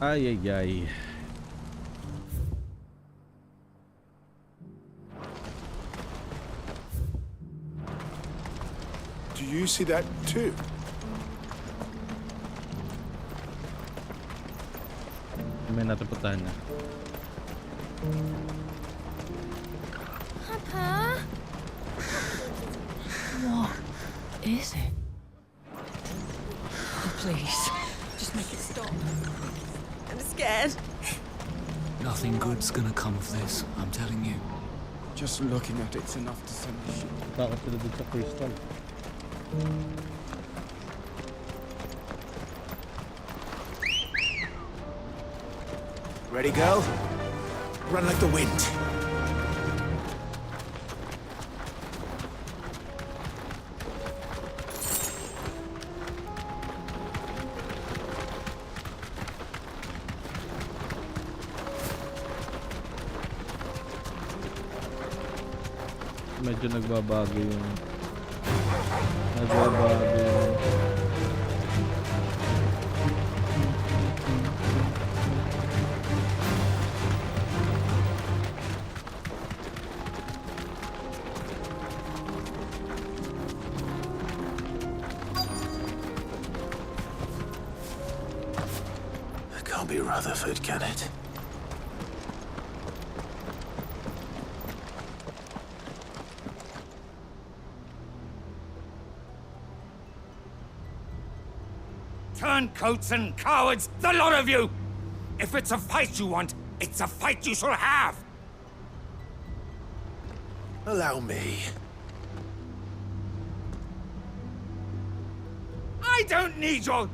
Ay, ay, ay. Do you see that too? May natapuntahan na. Papa? What is it? Oh, please, just make it stop. I'm scared. Nothing good's gonna come of this, I'm telling you. Just looking at it's enough to send me shit. Takot sila dun sa crystal. Ready, girl? Run like the wind. Medyo nagbabago yung nagbabago yung It can't be Rutherford, can it? Turncoats and cowards, the lot of you! If it's a fight you want, it's a fight you shall have! Allow me. I don't need your...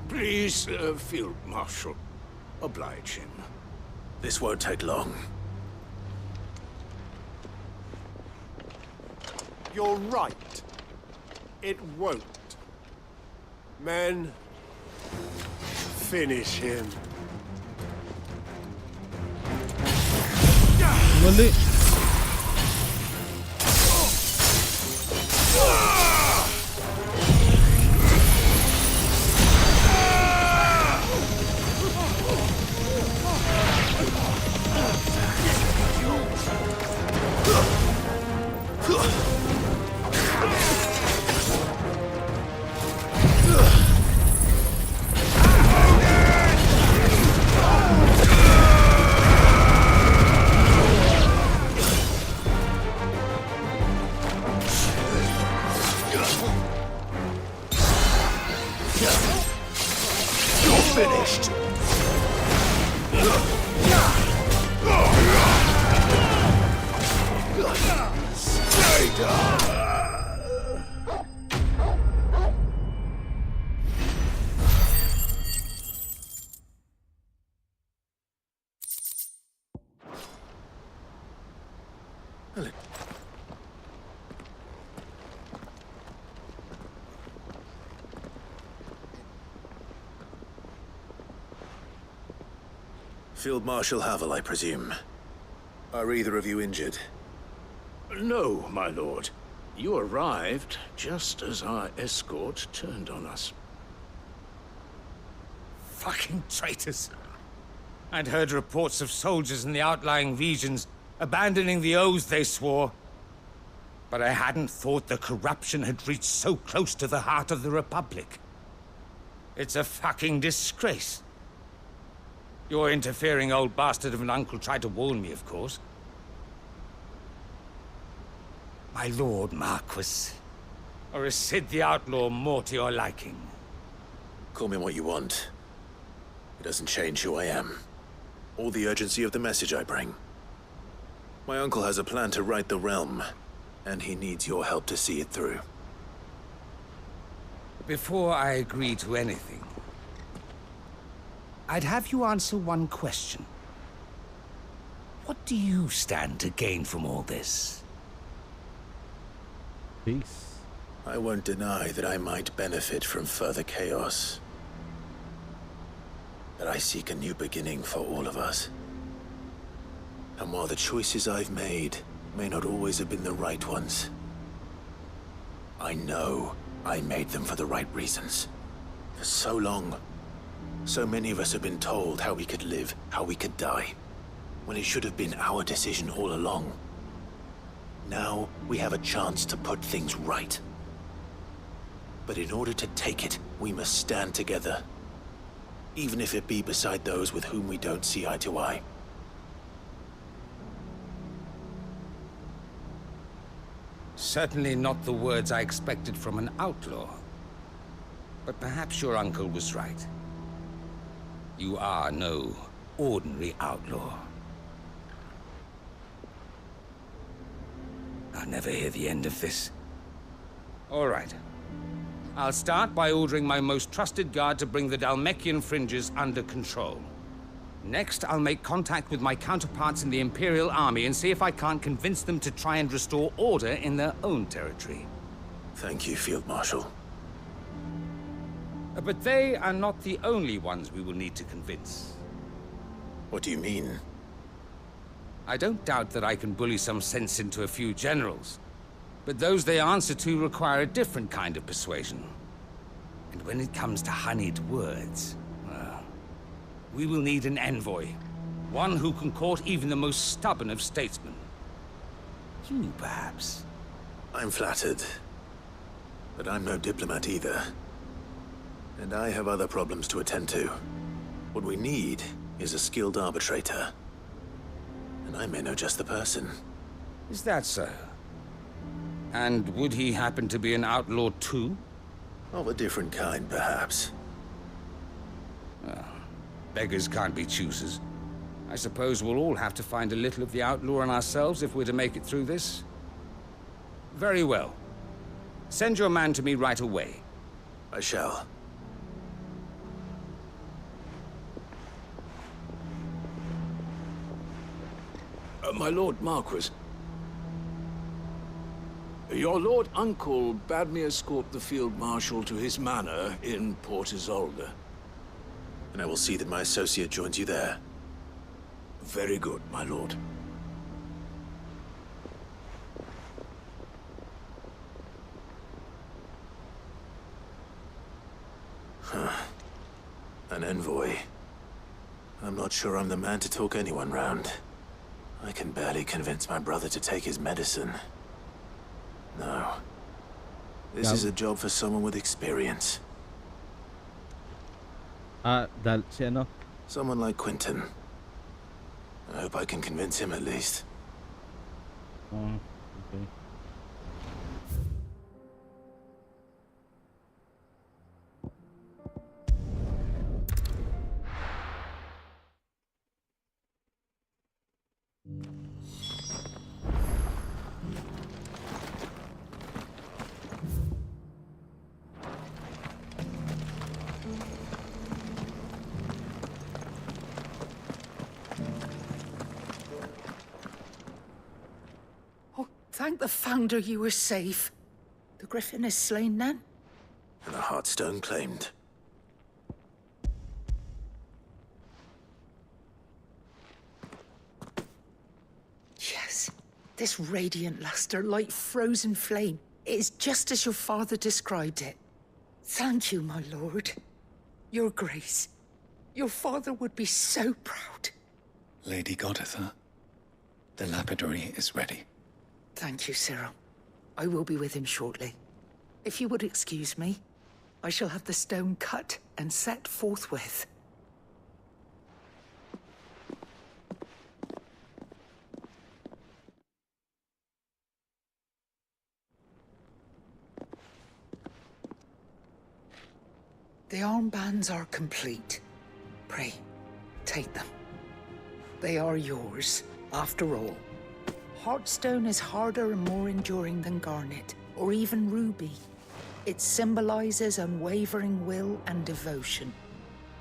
Please, Field Marshal. Oblige him. This won't take long. You're right. It won't. Men, finish him. mali. Finished. Stay down. Field Marshal Havel, I presume. Are either of you injured? No, my lord. You arrived just as our escort turned on us. Fucking traitors. I'd heard reports of soldiers in the outlying regions abandoning the oaths they swore. But I hadn't thought the corruption had reached so close to the heart of the Republic. It's a fucking disgrace. Your interfering old bastard of an uncle tried to warn me, of course. My lord Marquis, or is Sid the Outlaw more to your liking? Call me what you want. It doesn't change who I am, or the urgency of the message I bring. My uncle has a plan to right the realm, and he needs your help to see it through. Before I agree to anything, I'd have you answer one question. What do you stand to gain from all this? Peace. I won't deny that I might benefit from further chaos. That I seek a new beginning for all of us. And while the choices I've made may not always have been the right ones, I know I made them for the right reasons. For so long, So many of us have been told how we could live, how we could die, when it should have been our decision all along. Now, we have a chance to put things right. But in order to take it, we must stand together. Even if it be beside those with whom we don't see eye to eye. Certainly not the words I expected from an outlaw. But perhaps your uncle was right. You are no ordinary outlaw. I'll never hear the end of this. All right. I'll start by ordering my most trusted guard to bring the Dalmekian fringes under control. Next, I'll make contact with my counterparts in the Imperial Army and see if I can't convince them to try and restore order in their own territory. Thank you, Field Marshal. But they are not the only ones we will need to convince. What do you mean? I don't doubt that I can bully some sense into a few generals, but those they answer to require a different kind of persuasion. And when it comes to honeyed words, well, we will need an envoy. One who can court even the most stubborn of statesmen. You, perhaps? I'm flattered. But I'm no diplomat either. And I have other problems to attend to. What we need is a skilled arbitrator. And I may know just the person. Is that so? And would he happen to be an outlaw too? Of a different kind, perhaps. Beggars can't be choosers. I suppose we'll all have to find a little of the outlaw in ourselves if we're to make it through this. Very well. Send your man to me right away. I shall. My Lord Marquis. Your Lord Uncle bade me escort the Field Marshal to his manor in Port Isolde. And I will see that my associate joins you there. Very good, my lord. An envoy. I'm not sure I'm the man to talk anyone round. I can barely convince my brother to take his medicine. No. This is a job for someone with experience. Si ano? Someone like Quentin. I hope I can convince him at least. Okay. Thank the Founder you were safe. The Griffin is slain then? And a Heartstone claimed. Yes. This radiant luster, like frozen flame. It is just as your father described it. Thank you, my lord. Your grace. Your father would be so proud. Lady Goditha, the lapidary is ready. Thank you, Cyril. I will be with him shortly. If you would excuse me, I shall have the stone cut and set forthwith. The armbands are complete. Pray, take them. They are yours, after all. Heartstone is harder and more enduring than garnet, or even ruby. It symbolizes unwavering will and devotion.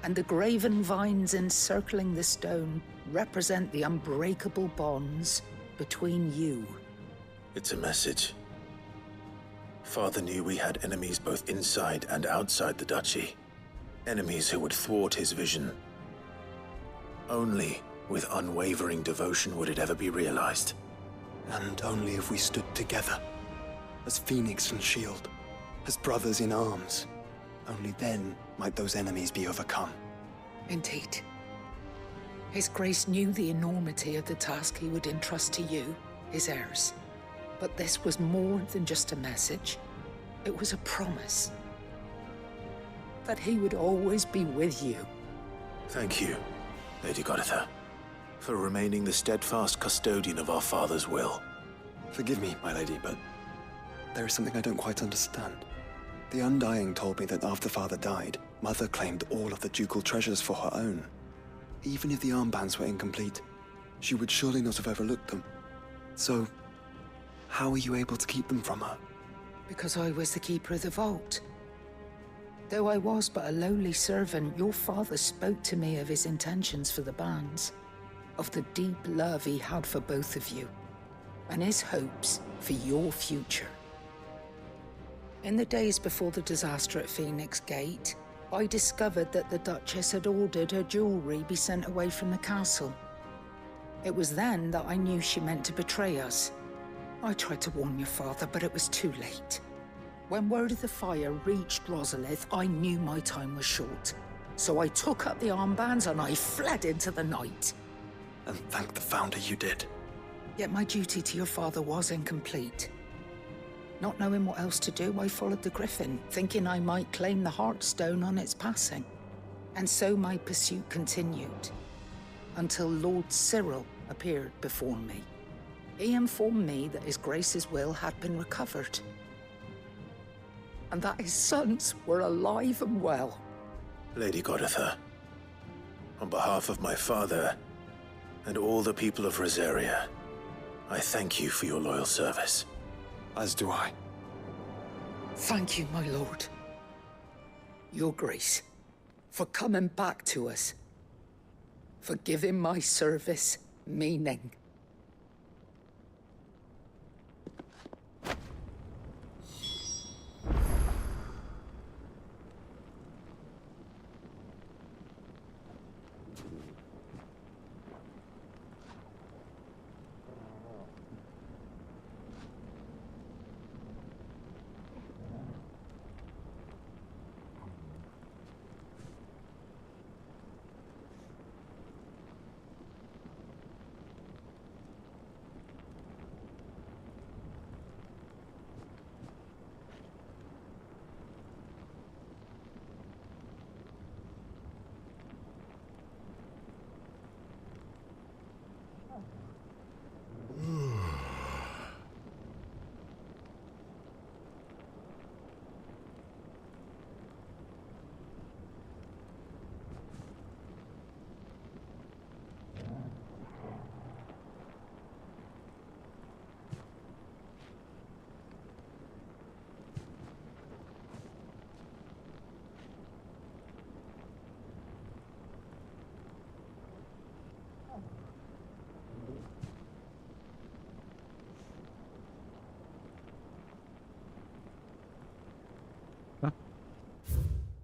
And the graven vines encircling the stone represent the unbreakable bonds between you. It's a message. Father knew we had enemies both inside and outside the duchy. Enemies who would thwart his vision. Only with unwavering devotion would it ever be realized. And only if we stood together, as Phoenix and Shield, as brothers in arms, only then might those enemies be overcome. Indeed. His Grace knew the enormity of the task he would entrust to you, his heirs. But this was more than just a message. It was a promise. That he would always be with you. Thank you, Lady Goditha, for remaining the steadfast custodian of our father's will. Forgive me, my lady, but there is something I don't quite understand. The Undying told me that after Father died, Mother claimed all of the ducal treasures for her own. Even if the armbands were incomplete, she would surely not have overlooked them. So, how are you able to keep them from her? Because I was the keeper of the vault. Though I was but a lowly servant, your father spoke to me of his intentions for the bands, of the deep love he had for both of you, and his hopes for your future. In the days before the disaster at Phoenix Gate, I discovered that the Duchess had ordered her jewelry be sent away from the castle. It was then that I knew she meant to betray us. I tried to warn your father, but it was too late. When word of the fire reached Rosalith, I knew my time was short. So I took up the armbands and I fled into the night. And thank the Founder you did. Yet my duty to your father was incomplete. Not knowing what else to do, I followed the Griffin, thinking I might claim the Heartstone on its passing. And so my pursuit continued, until Lord Cyril appeared before me. He informed me that His Grace's will had been recovered, and that his sons were alive and well. Lady Goditha, on behalf of my father and all the people of Rosaria, I thank you for your loyal service. As do I. Thank you, my lord. Your Grace, for coming back to us, for giving my service meaning.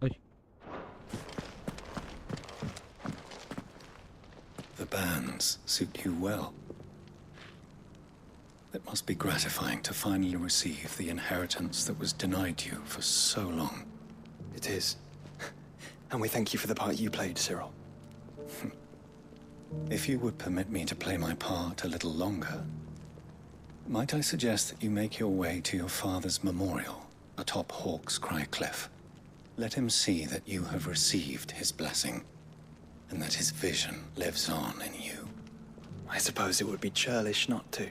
Ay. The bands suit you well. It must be gratifying to finally receive the inheritance that was denied you for so long. It is. And we thank you for the part you played, Cyril. If you would permit me to play my part a little longer, might I suggest that you make your way to your father's memorial atop Hawk's Cry Cliff? Let him see that you have received his blessing, and that his vision lives on in you. I suppose it would be churlish not to.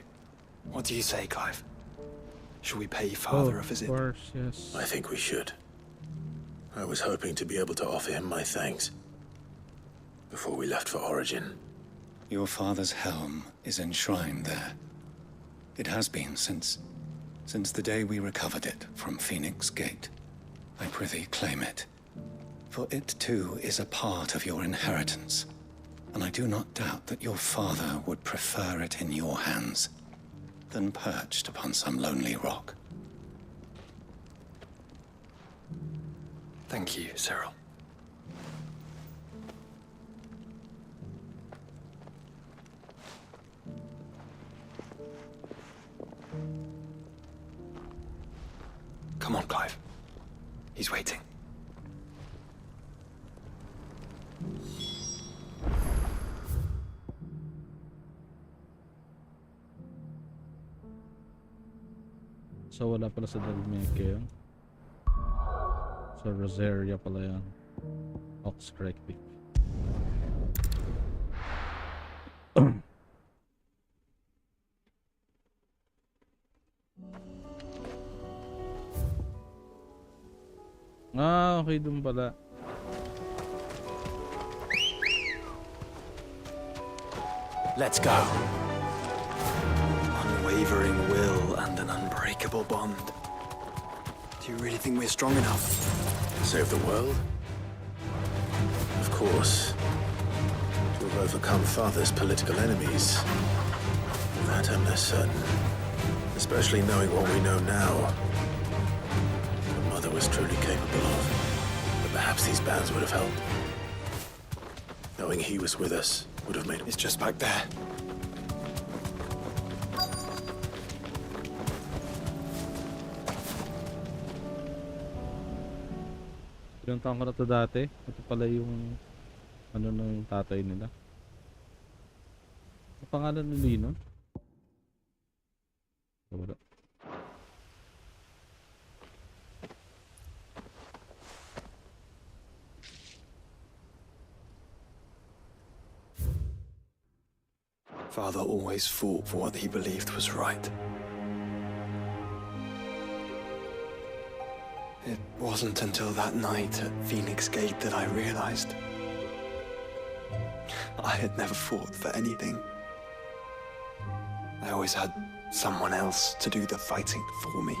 What do you say, Clive? Shall we pay Father a visit? Of course, yes. I think we should. I was hoping to be able to offer him my thanks before we left for Origin. Your father's helm is enshrined there. It has been since the day we recovered it from Phoenix Gate. I prithee claim it, for it too is a part of your inheritance, and I do not doubt that your father would prefer it in your hands than perched upon some lonely rock. Thank you, Cyril. Come on, Clive. He's waiting. So wala pala sa Dalmeke yun. Sa Rosaria pala yan. Ox Creek. Okay dun pala. Let's go. Unwavering will and an unbreakable bond. Do you really think we're strong enough? To save the world? Of course. To have overcome Father's political enemies. That I'm less certain. Especially knowing what we know now. What Mother was truly capable of. But perhaps these bands would have helped. Knowing he was with us would have made... It's just back there. Pinuntahan ko na to dati. Ito pala yung ano ng tatay nila. Ang pangalan ni Lino? Wala. Father always fought for what he believed was right. It wasn't until that night at Phoenix Gate that I realized I had never fought for anything. I always had someone else to do the fighting for me.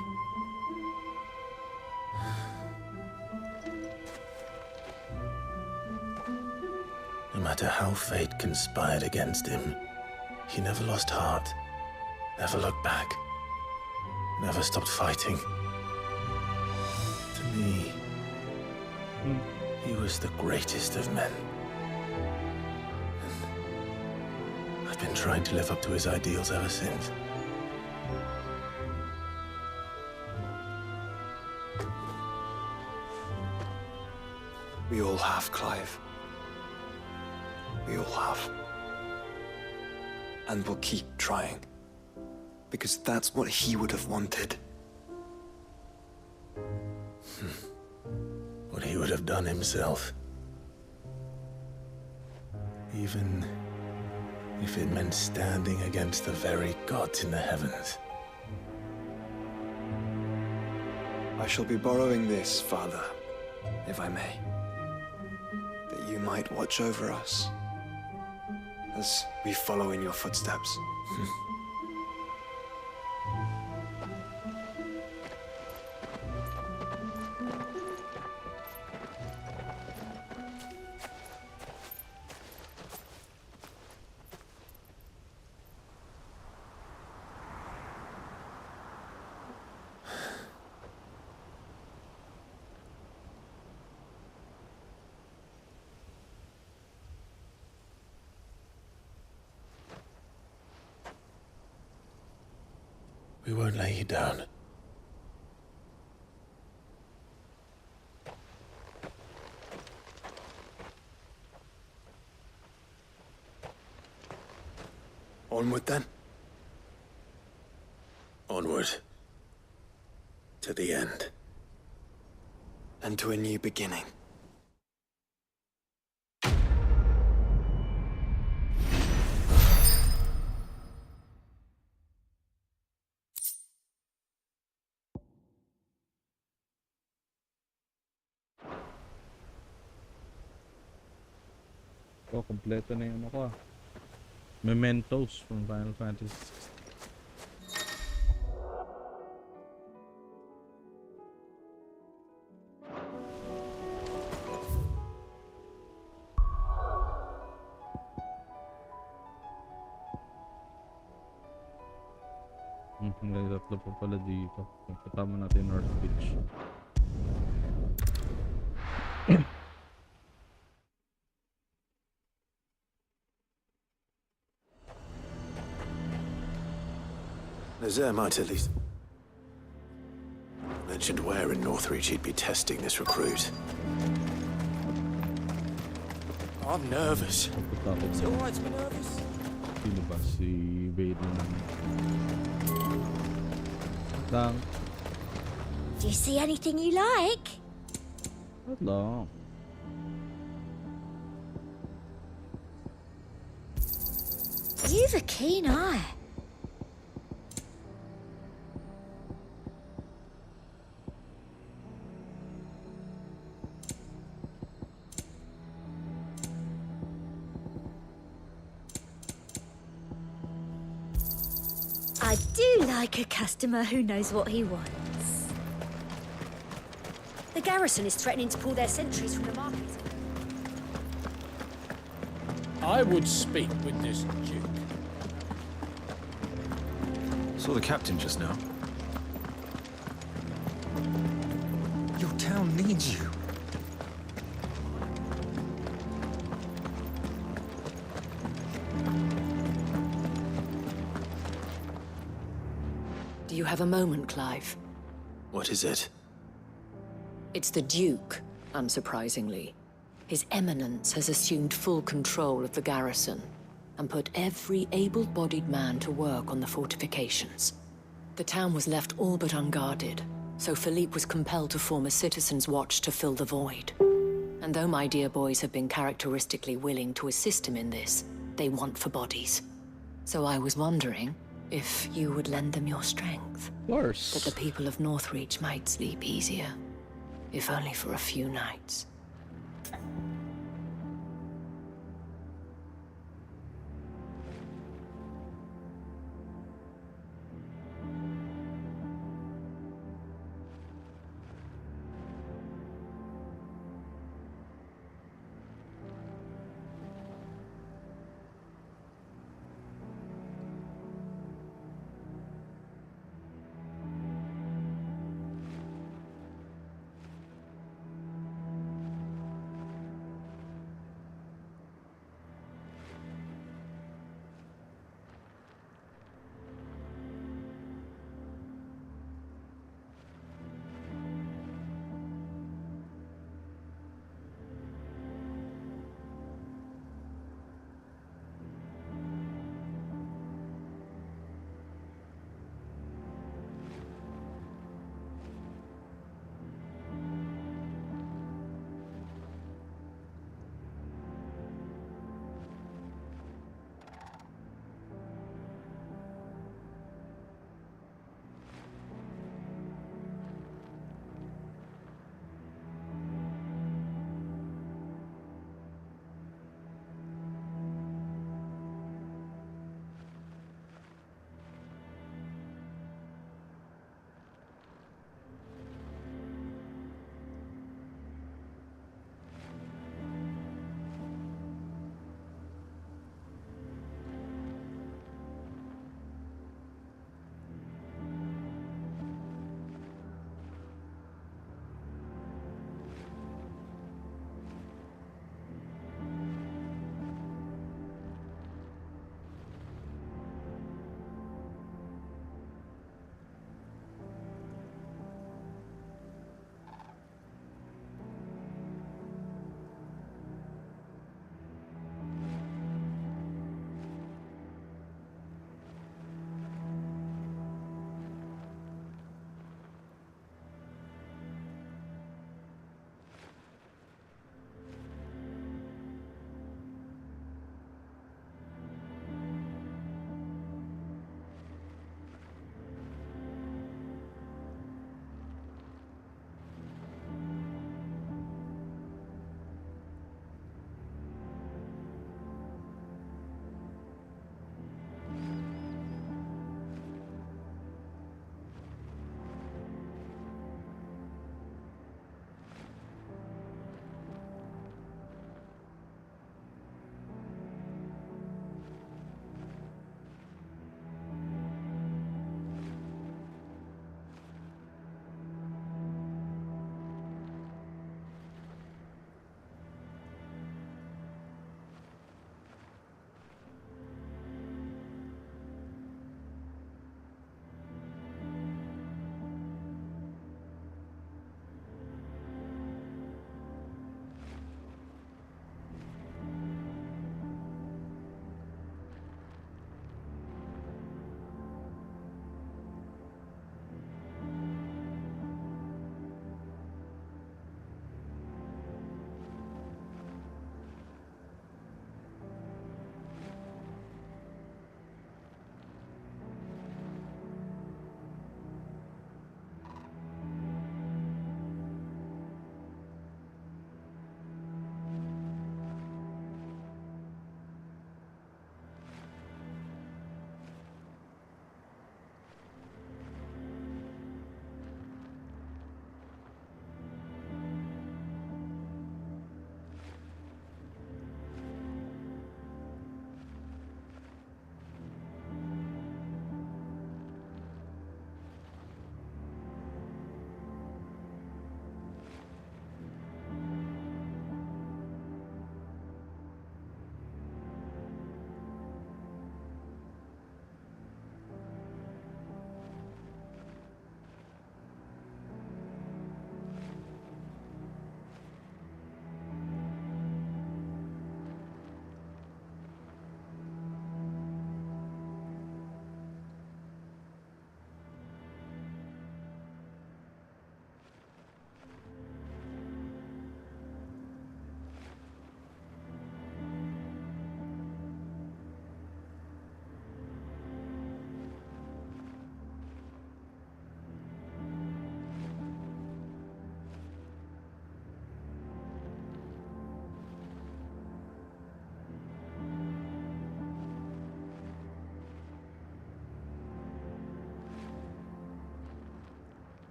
No matter how fate conspired against him, he never lost heart, never looked back, never stopped fighting. To me, he was the greatest of men. And I've been trying to live up to his ideals ever since. We all have, Clive. We all have. And we'll keep trying. Because that's what he would have wanted. What he would have done himself. Even if it meant standing against the very gods in the heavens. I shall be borrowing this, Father, if I may. That you might watch over us as we follow in your footsteps. We won't lay you down. Onward then. Onward. To the end. And to a new beginning. Oh, kompleto na yung ako. Mementos from Final Fantasy XVI. May tatlo pa pala dito. Kasama natin North Beach. Nazir might at least mentioned where in Northreach he'd be testing this recruit. I'm nervous. Pagkatapos Is it alright to be nervous? sino ba? Si Vaden lang. Do you see anything you like? Hello. You've a keen eye. I do like a customer who knows what he wants. The garrison is threatening to pull their sentries from the market. I would speak with this duke. Saw the captain just now. Your town needs you. Do you have a moment, Clive? What is it? It's the Duke, unsurprisingly. His Eminence has assumed full control of the garrison and put every able-bodied man to work on the fortifications. The town was left all but unguarded, so Philippe was compelled to form a citizens' watch to fill the void. And though my dear boys have been characteristically willing to assist him in this, they want for bodies. So I was wondering if you would lend them your strength. Of course. That the people of Northreach might sleep easier, if only for a few nights.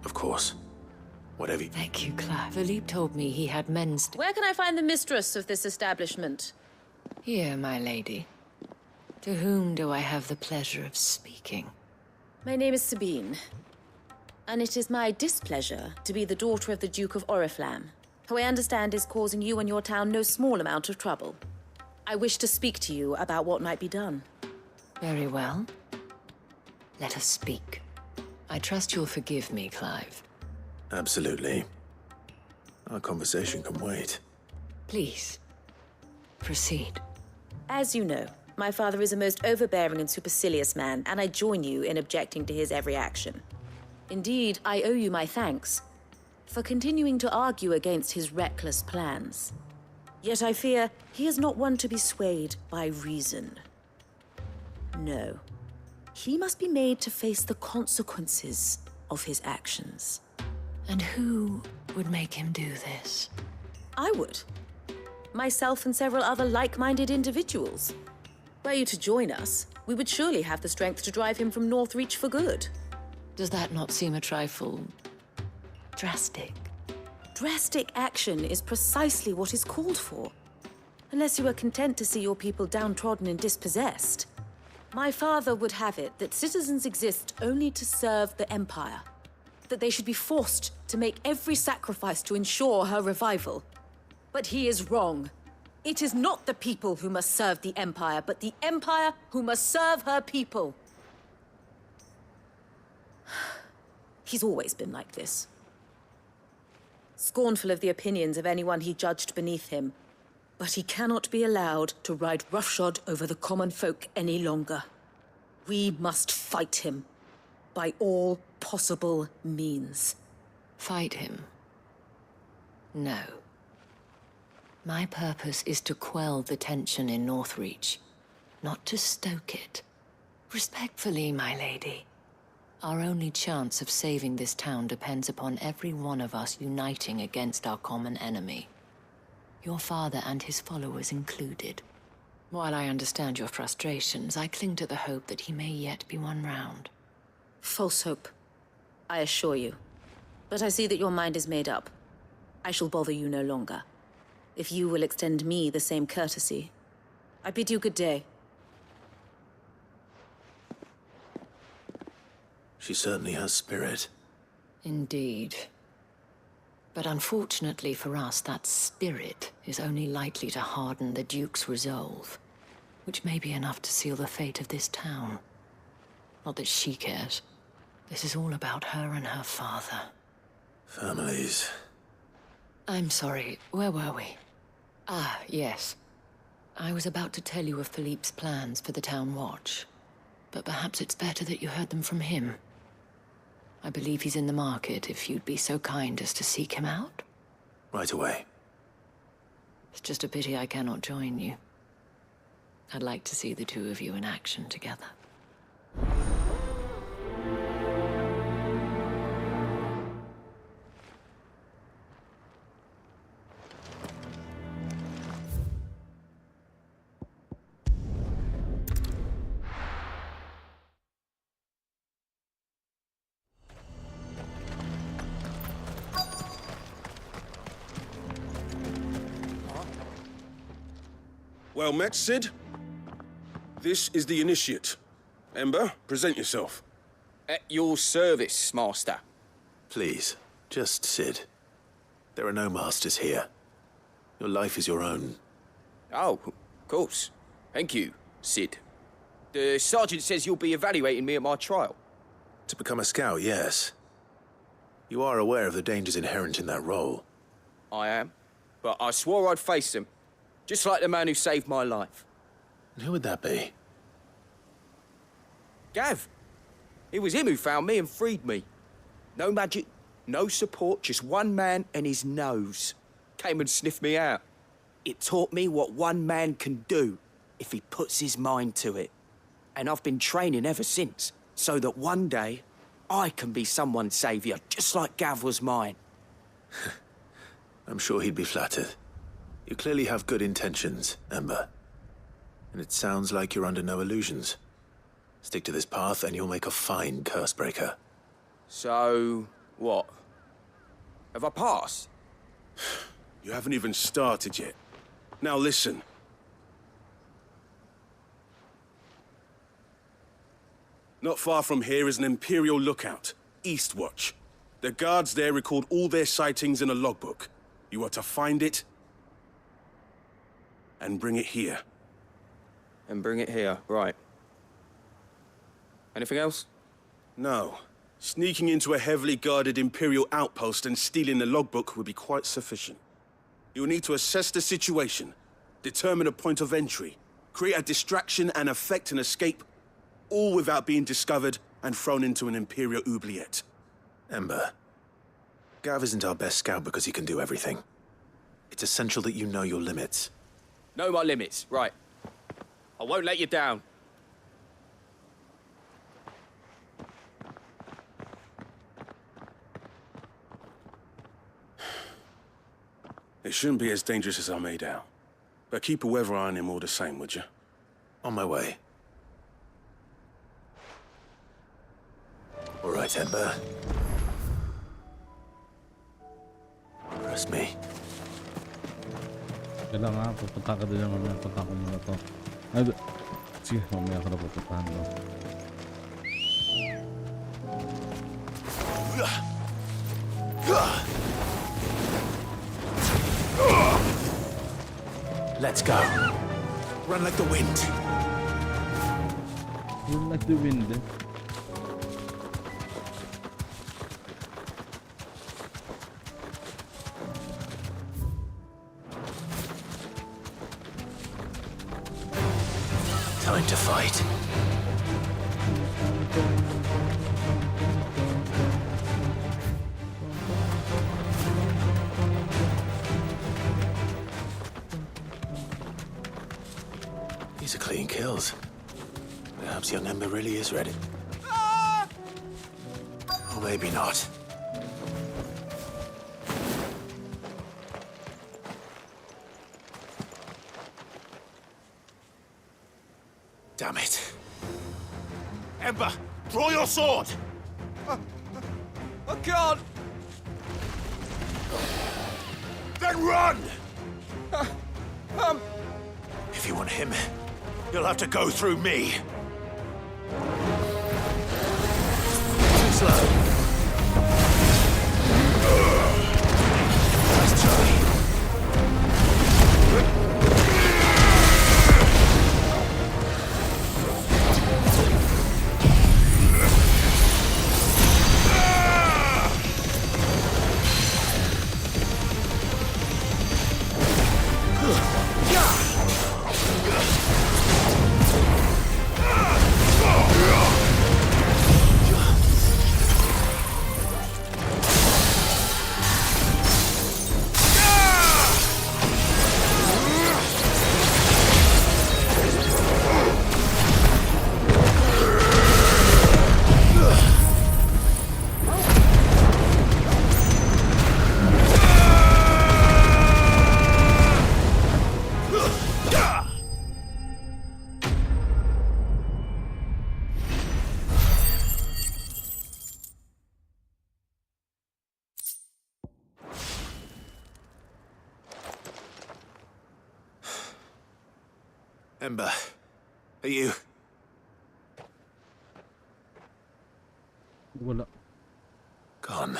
Of course. Whatever. Thank you, Clive. Philippe told me he had men's... Where can I find the mistress of this establishment? Here, my lady. To whom do I have the pleasure of speaking? My name is Sabine, and it is my displeasure to be the daughter of the Duke of Oriflamme, who I understand is causing you and your town no small amount of trouble. I wish to speak to you about what might be done. Very well. Let us speak. I trust you'll forgive me, Clive. Absolutely. Our conversation can wait. Please, proceed. As you know, my father is a most overbearing and supercilious man, and I join you in objecting to his every action. Indeed, I owe you my thanks for continuing to argue against his reckless plans. Yet I fear he is not one to be swayed by reason. No. He must be made to face the consequences of his actions. And who would make him do this? I would. Myself and several other like-minded individuals. Were you to join us, we would surely have the strength to drive him from Northreach for good. Does that not seem a trifle... drastic? Drastic action is precisely what is called for. Unless you are content to see your people downtrodden and dispossessed. My father would have it that citizens exist only to serve the Empire. That they should be forced to make every sacrifice to ensure her revival. But he is wrong. It is not the people who must serve the Empire, but the Empire who must serve her people. He's always been like this. Scornful of the opinions of anyone he judged beneath him. But he cannot be allowed to ride roughshod over the common folk any longer. We must fight him. By all possible means. Fight him? No. My purpose is to quell the tension in Northreach, not to stoke it. Respectfully, my lady. Our only chance of saving this town depends upon every one of us uniting against our common enemy. Your father and his followers included. While I understand your frustrations, I cling to the hope that he may yet be won round. False hope, I assure you. But I see that your mind is made up. I shall bother you no longer. If you will extend me the same courtesy, I bid you good day. She certainly has spirit. Indeed. But unfortunately for us, that spirit is only likely to harden the Duke's resolve, which may be enough to seal the fate of this town. Not that she cares. This is all about her and her father. Families. I'm sorry, where were we? Ah, yes. I was about to tell you of Philippe's plans for the town watch, but perhaps it's better that you heard them from him. I believe he's in the market, if you'd be so kind as to seek him out. Right away. It's just a pity I cannot join you. I'd like to see the two of you in action together. Well met, Sid. This is the initiate. Ember, present yourself. At your service, Master. Please, just Sid. There are no masters here. Your life is your own. Oh, of course. Thank you, Sid. The sergeant says you'll be evaluating me at my trial. To become a scout, yes. You are aware of the dangers inherent in that role. I am. But I swore I'd face them. Just like the man who saved my life. And who would that be? Gav. It was him who found me and freed me. No magic, no support, just one man and his nose. Came and sniffed me out. It taught me what one man can do if he puts his mind to it. And I've been training ever since, so that one day I can be someone's saviour, just like Gav was mine. I'm sure he'd be flattered. You clearly have good intentions, Ember. And it sounds like you're under no illusions. Stick to this path and you'll make a fine curse breaker. So, What? Have I passed? You haven't even started yet. Now listen. Not far from here is an Imperial lookout, Eastwatch. The guards there record all their sightings in a logbook. You are to find it and bring it here. And bring it here, right. Anything else? No. Sneaking into a heavily guarded Imperial outpost and stealing the logbook would be quite sufficient. You'll need to assess the situation, determine a point of entry, create a distraction and effect an escape, all without being discovered and thrown into an Imperial oubliette. Ember, Gav isn't our best scout because he can do everything. It's essential that you know your limits. Know my limits, right. I won't let you down. It shouldn't be as dangerous as I made out. But keep a weather eye on him all the same, would you? On my way. All right, Ember. Trust me. Kailangan pupunta ka din mamaya. Punta ko muna to. Ay, sige, mamaya ka na pupuntahan mo. Let's go. Run like the wind. Run like the wind. Time to fight. These are clean kills. Perhaps young Ember really is ready. Or maybe not. Damn it. Ember, draw your sword! I can't! Then run! If you want him, you'll have to go through me. Too slow. Nice try. Ember, are you? Wala. Gone.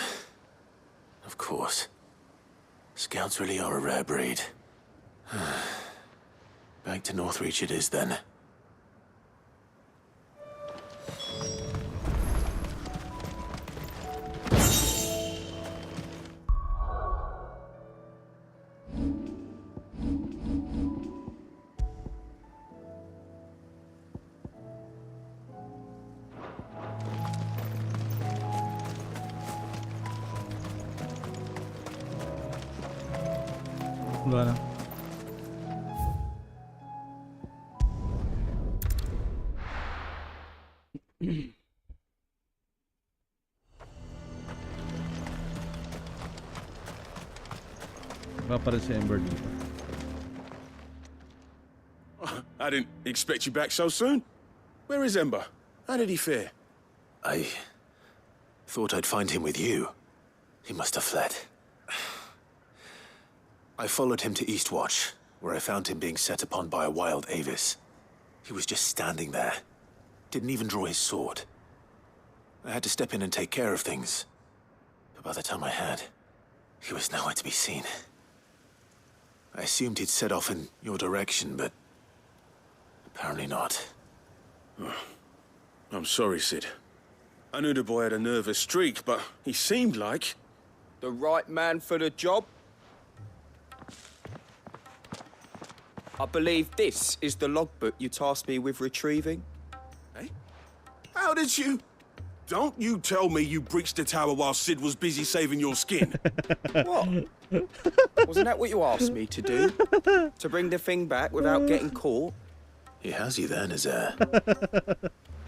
Of course. Scouts really are a rare breed. Back to Northreach it is then. Wala na. Wala pa rin si Ember dito. I didn't expect you back so soon. Where is Ember? How did he fare? I thought I'd find him with you. He must have fled. I followed him to Eastwatch, where I found him being set upon by a wild Avis. He was just standing there. Didn't even draw his sword. I had to step in and take care of things. But by the time I had, he was nowhere to be seen. I assumed he'd set off in your direction, but apparently not. I'm sorry, Sid. I knew the boy had a nervous streak, but he seemed like... The right man for the job? I believe this is the logbook you tasked me with retrieving. Eh? How did you... Don't you tell me you breached the tower while Sid was busy saving your skin. What? Wasn't that what you asked me to do? To bring the thing back without getting caught? He has you there, Nazaire.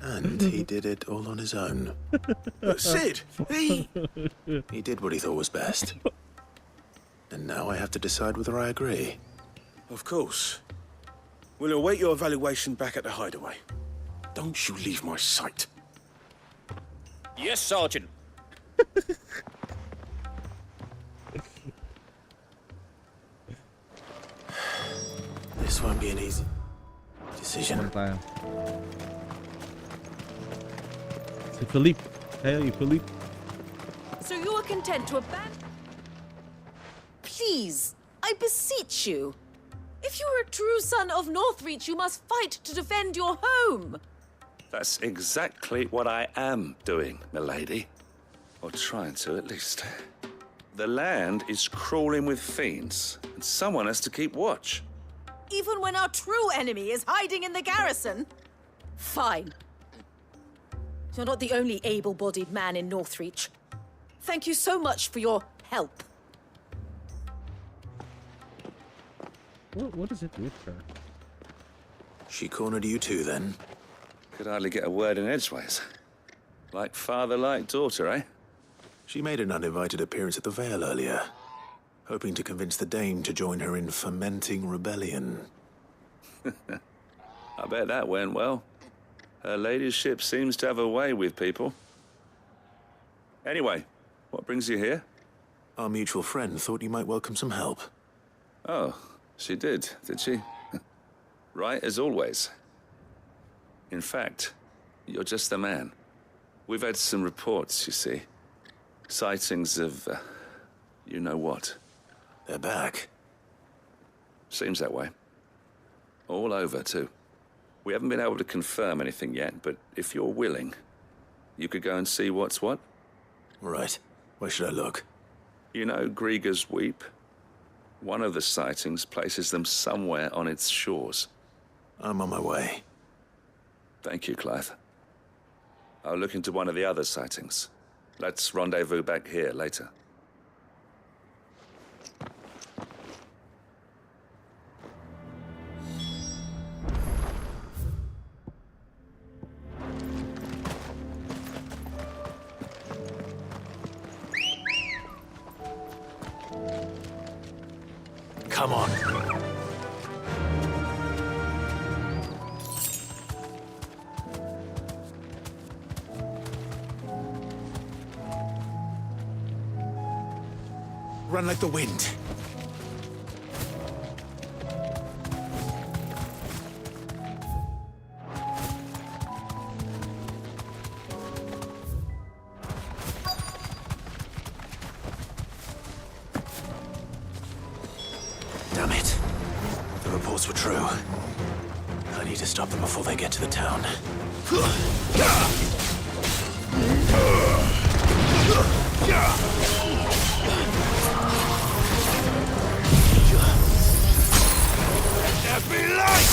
And he did it all on his own. But Sid, he did what he thought was best. And now I have to decide whether I agree. Of course. We'll await your evaluation back at the hideaway. Don't you leave my sight. Yes, Sergeant. This won't be an easy decision. C'est Philippe. Hey, Philippe. So you are content to abandon... Please, I beseech you. If you are a true son of Northreach, you must fight to defend your home. That's exactly what I am doing, milady. Or trying to, at least. The land is crawling with fiends, and someone has to keep watch. Even when our true enemy is hiding in the garrison? Fine. You're not the only able-bodied man in Northreach. Thank you so much for your help. What is it with her? She cornered you too, then? Could hardly get a word in edgeways. Like father, like daughter, eh? She made an uninvited appearance at the Vale earlier, hoping to convince the Dame to join her in fomenting rebellion. I bet that went well. Her ladyship seems to have a way with people. Anyway, what brings you here? Our mutual friend thought you might welcome some help. Oh, she did she? Right as always. In fact, you're just the man. We've had some reports, you see. Sightings of, you know what. They're back. Seems that way. All over, too. We haven't been able to confirm anything yet, but if you're willing, you could go and see what's what. Right. Where should I look? You know Grieger's Weep? One of the sightings places them somewhere on its shores. I'm on my way. Thank you, Clive. I'll look into one of the other sightings. Let's rendezvous back here later. Come on. Run like the wind. Damn it. The reports were true. I need to stop them before they get to the town. Let me light!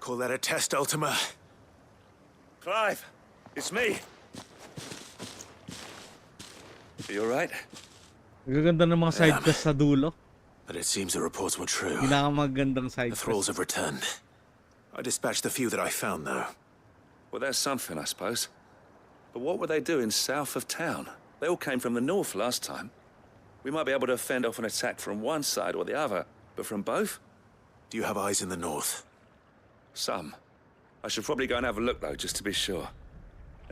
Call that a test, Ultima? Clive, it's me. Are you alright? Gaganda ng mga side quest sa dulo. But it seems the reports were true. Pinakamagandang side The thralls quest. have returned. I dispatched the few that I found, though. Well, that's something, I suppose. But what were they doing south of town? They all came from the north last time. We might be able to fend off an attack from one side or the other, but from both? Do you have eyes in the north? Some. I should probably go and have a look, though, just to be sure.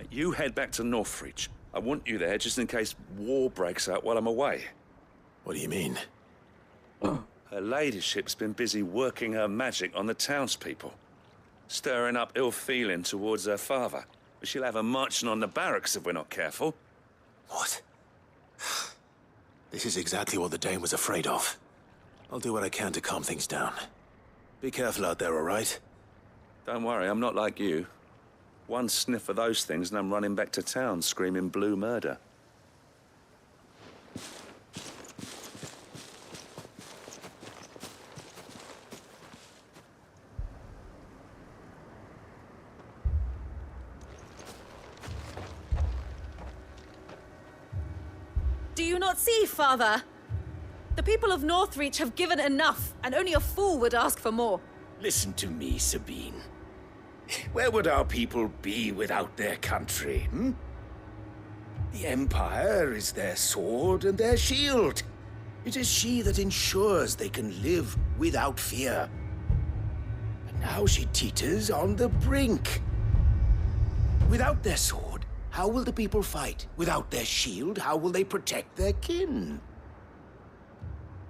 You head back to Northreach. I want you there just in case war breaks out while I'm away. What do you mean? Her ladyship's been busy working her magic on the townspeople, stirring up ill feeling towards her father. She'll have her marching on the barracks if we're not careful. What? This is exactly what the Dane was afraid of. I'll do what I can to calm things down. Be careful out there, all right? Don't worry, I'm not like you. One sniff of those things and I'm running back to town screaming blue murder. Do you not see, Father? The people of Northreach have given enough, and only a fool would ask for more. Listen to me, Sabine. Where would our people be without their country, hmm? The Empire is their sword and their shield. It is she that ensures they can live without fear. And now she teeters on the brink. Without their sword, how will the people fight? Without their shield, how will they protect their kin?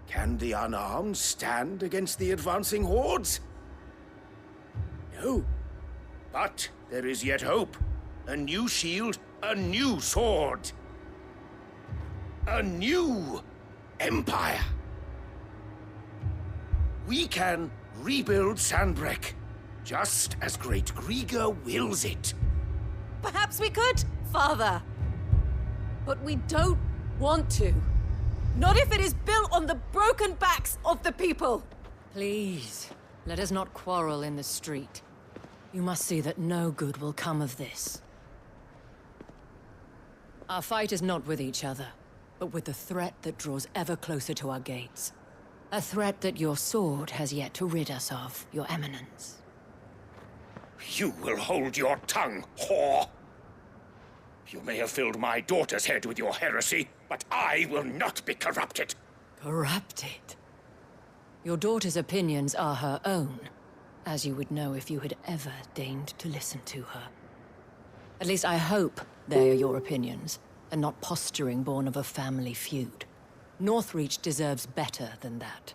Can the unarmed stand against the advancing hordes? No. But there is yet hope. A new shield, a new sword. A new empire. We can rebuild Sandbreck, just as Great Griga wills it. Perhaps we could, Father. But we don't want to. Not if it is built on the broken backs of the people. Please, let us not quarrel in the street. You must see that no good will come of this. Our fight is not with each other, but with the threat that draws ever closer to our gates. A threat that your sword has yet to rid us of, Your Eminence. You will hold your tongue, whore! You may have filled my daughter's head with your heresy, but I will not be corrupted. Corrupted? Your daughter's opinions are her own, as you would know if you had ever deigned to listen to her. At least I hope they are your opinions, and not posturing born of a family feud. Northreach deserves better than that.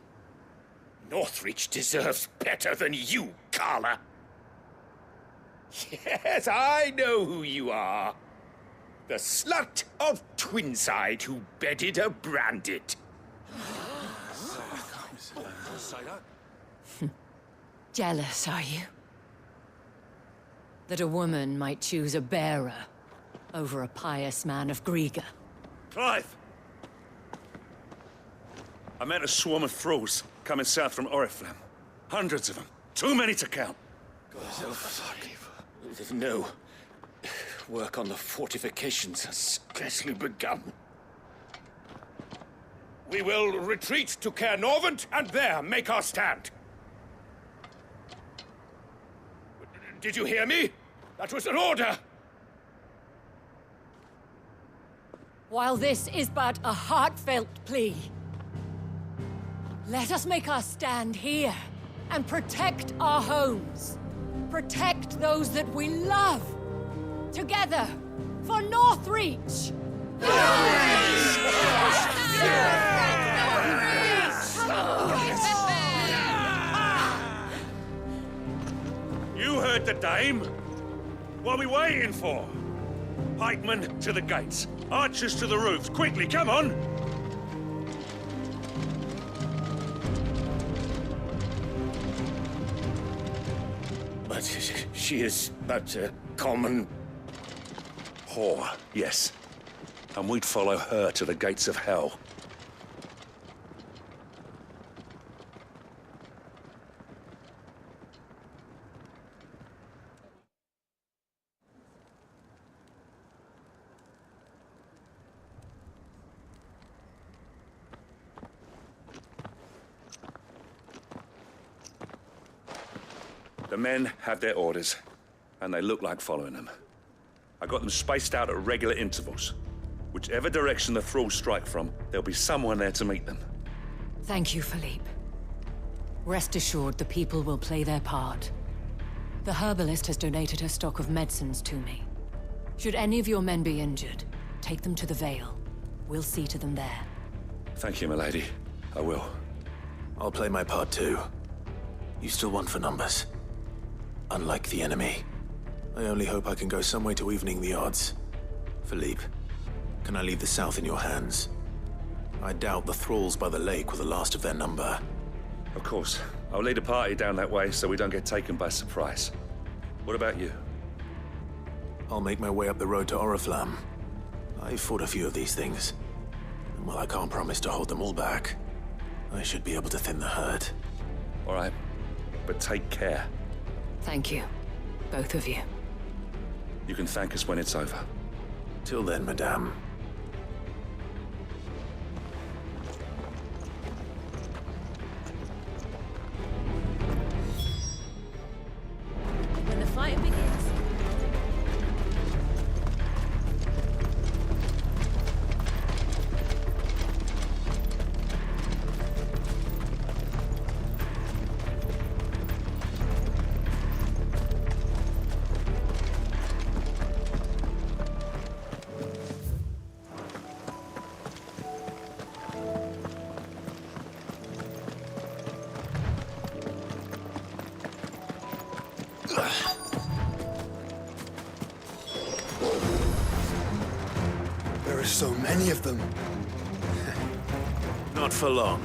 Northreach deserves better than you, Carla. Yes, I know who you are. The slut of Twinside who bedded a Brandit. Jealous, are you? That a woman might choose a bearer over a pious man of Griga. Clive! I met a swarm of thralls coming south from Oriflamme. Hundreds of them. Too many to count. No. Work on the fortifications has scarcely begun. We will retreat to Caer Norvent and there make our stand. Did you hear me? That was an order! While this is but a heartfelt plea, let us make our stand here and protect our homes. Protect those that we love. Together, for Northreach! You heard the dame. What are we waiting for? Pikemen to the gates. Archers to the roofs. Quickly, come on! But she is but a common... whore, yes. And we'd follow her to the gates of hell. The men have their orders, and they look like following them. I got them spaced out at regular intervals. Whichever direction the thralls strike from, there'll be someone there to meet them. Thank you, Philippe. Rest assured, the people will play their part. The herbalist has donated her stock of medicines to me. Should any of your men be injured, take them to the Vale. We'll see to them there. Thank you, milady. I will. I'll play my part too. You still want for numbers. Unlike the enemy. I only hope I can go some way to evening the odds. Philippe, can I leave the South in your hands? I doubt the thralls by the lake were the last of their number. Of course. I'll lead a party down that way so we don't get taken by surprise. What about you? I'll make my way up the road to Oriflamme. I've fought a few of these things. And while I can't promise to hold them all back, I should be able to thin the herd. All right. But take care. Thank you. Both of you. You can thank us when it's over. Till then, madame. When the fighting begins. There are so many of them. Not for long.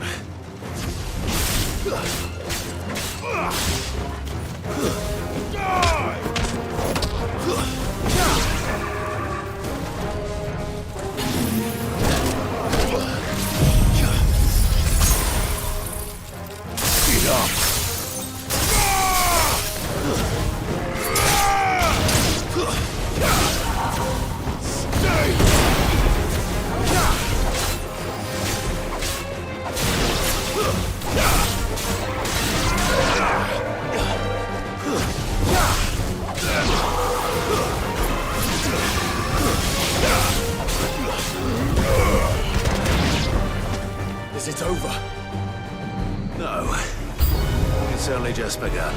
Speed up. Is it over? No. It's only just begun.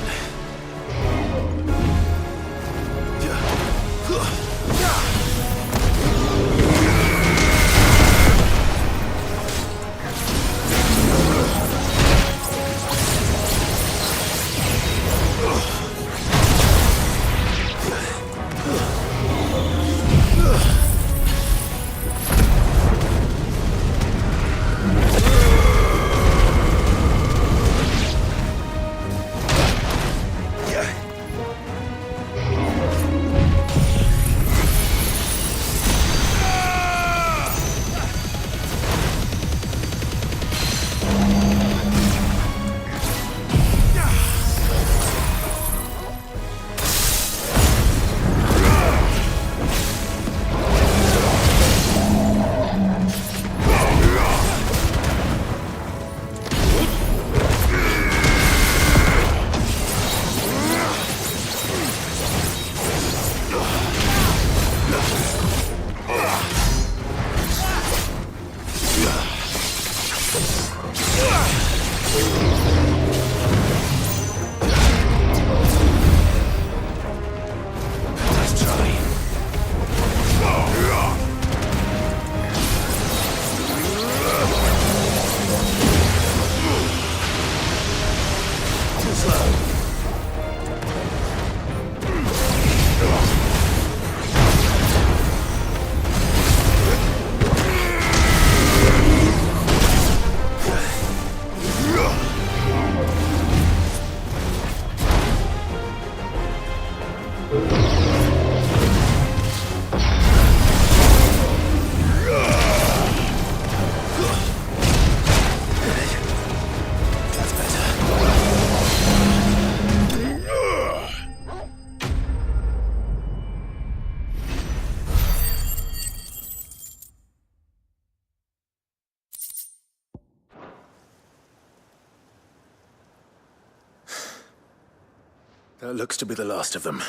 That looks to be the last of them.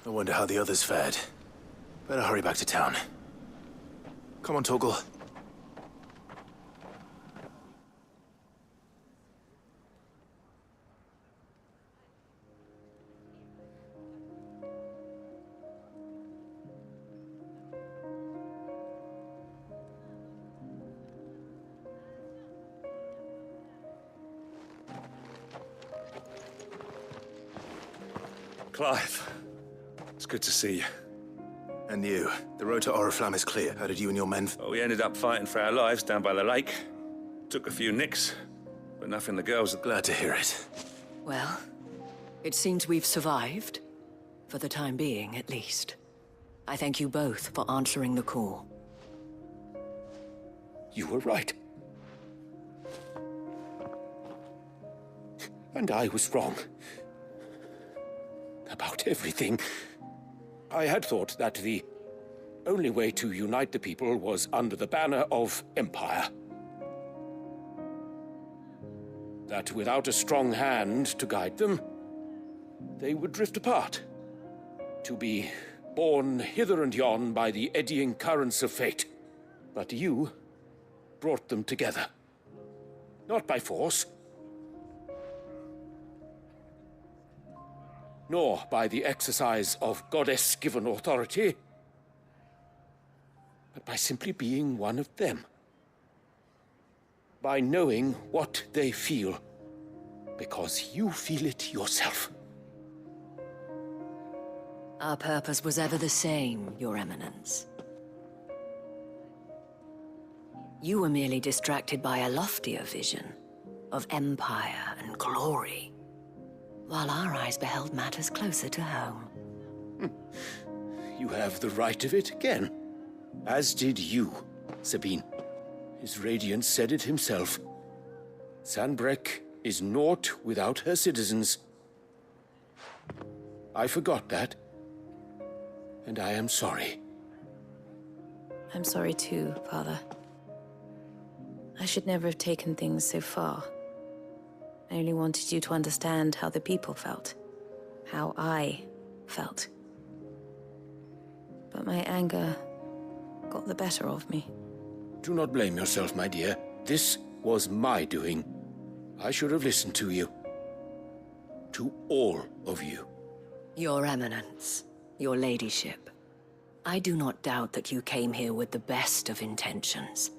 I wonder how the others fared. Better hurry back to town. Come on, Torgal. Clive, it's good to see you. And you. The road to Oriflamme is clear. How did you and your men... Well, we ended up fighting for our lives down by the lake. Took a few nicks, but nothing the girls are glad to hear it. Well, it seems we've survived. For the time being, at least. I thank you both for answering the call. You were right. And I was wrong. About everything. I had thought that the only way to unite the people was under the banner of Empire. That without a strong hand to guide them, they would drift apart. To be borne hither and yon by the eddying currents of fate. But you brought them together. Not by force, nor by the exercise of goddess-given authority, but by simply being one of them. By knowing what they feel, because you feel it yourself. Our purpose was ever the same, Your Eminence. You were merely distracted by a loftier vision of empire and glory, while our eyes beheld matters closer to home. You have the right of it again. As did you, Sabine. His radiance said it himself. Sanbreque is naught without her citizens. I forgot that, and I am sorry. I'm sorry too, Father. I should never have taken things so far. I only wanted you to understand how the people felt. How I felt. But my anger got the better of me. Do not blame yourself, my dear. This was my doing. I should have listened to you. To all of you. Your Eminence, your ladyship. I do not doubt that you came here with the best of intentions.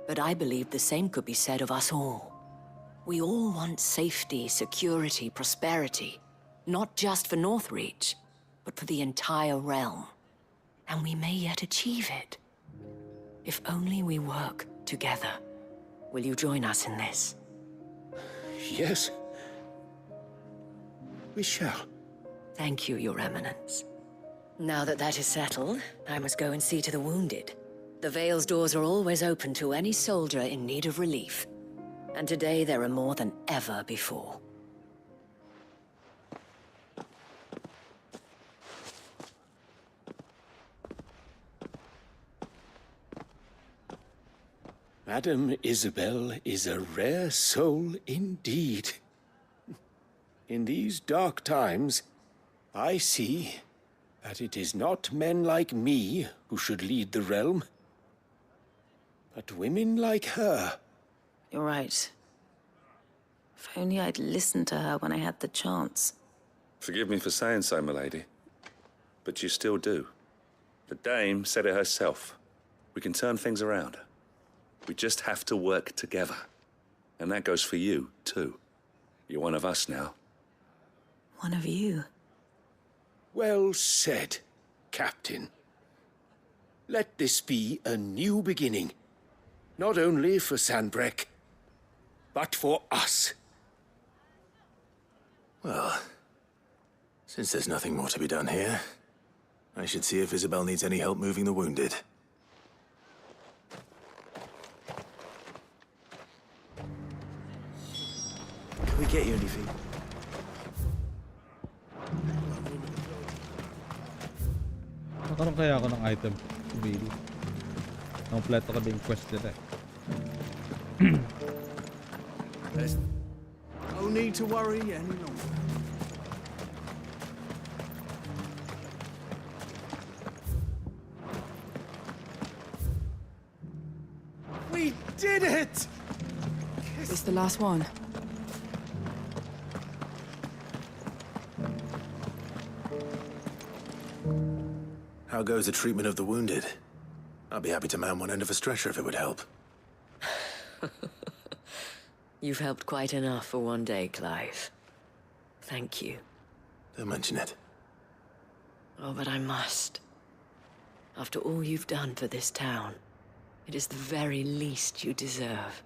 But I believe the same could be said of us all. We all want safety, security, prosperity. Not just for Northreach, but for the entire realm. And we may yet achieve it. If only we work together. Will you join us in this? Yes. We shall. Thank you, Your Eminence. Now that that is settled, I must go and see to the wounded. The Vale's doors are always open to any soldier in need of relief. And today there are more than ever before. Madame Isabel is a rare soul indeed. In these dark times, I see that it is not men like me who should lead the realm, but women like her. You're right. If only I'd listened to her when I had the chance. Forgive me for saying so, milady, but you still do. The dame said it herself. We can turn things around. We just have to work together. And that goes for you, too. You're one of us now. One of you? Well said, Captain. Let this be a new beginning. Not only for Sanbreque, but for us. Well, since there's nothing more to be done here, I should see if Isabel needs any help moving the wounded. Can we get you anything? Nakaroon kaya ako ng item. Bill. Kompleto ka din quest nila eh. There's no need to worry any longer. this the last one? How goes the treatment of the wounded? I'd be happy to man one end of a stretcher if it would help. You've helped quite enough for one day, Clive. Thank you. Don't mention it. Oh, but I must. After all you've done for this town, it is the very least you deserve.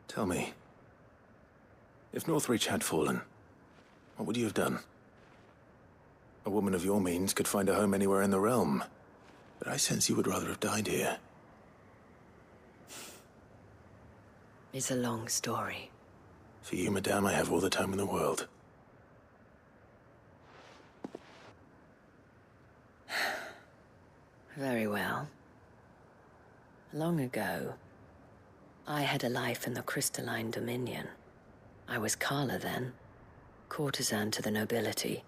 Tell me, if Northreach had fallen, what would you have done? A woman of your means could find a home anywhere in the realm, but I sense you would rather have died here. It's a long story. For you, madame, I have all the time in the world. Very well. Long ago, I had a life in the Crystalline Dominion. I was Carla then, courtesan to the nobility.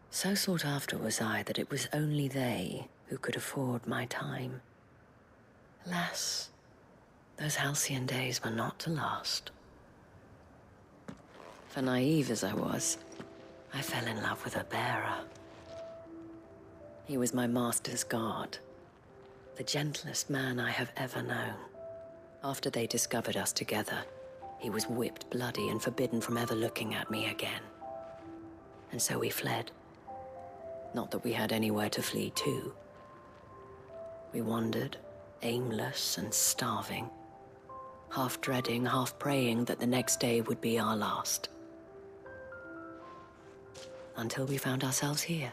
So sought after was I that it was only they who could afford my time. Alas, those halcyon days were not to last. For naive as I was, I fell in love with a bearer. He was my master's guard, the gentlest man I have ever known. After they discovered us together, he was whipped bloody and forbidden from ever looking at me again. And so we fled. Not that we had anywhere to flee to. We wandered, aimless and starving, half dreading, half praying that the next day would be our last. Until we found ourselves here,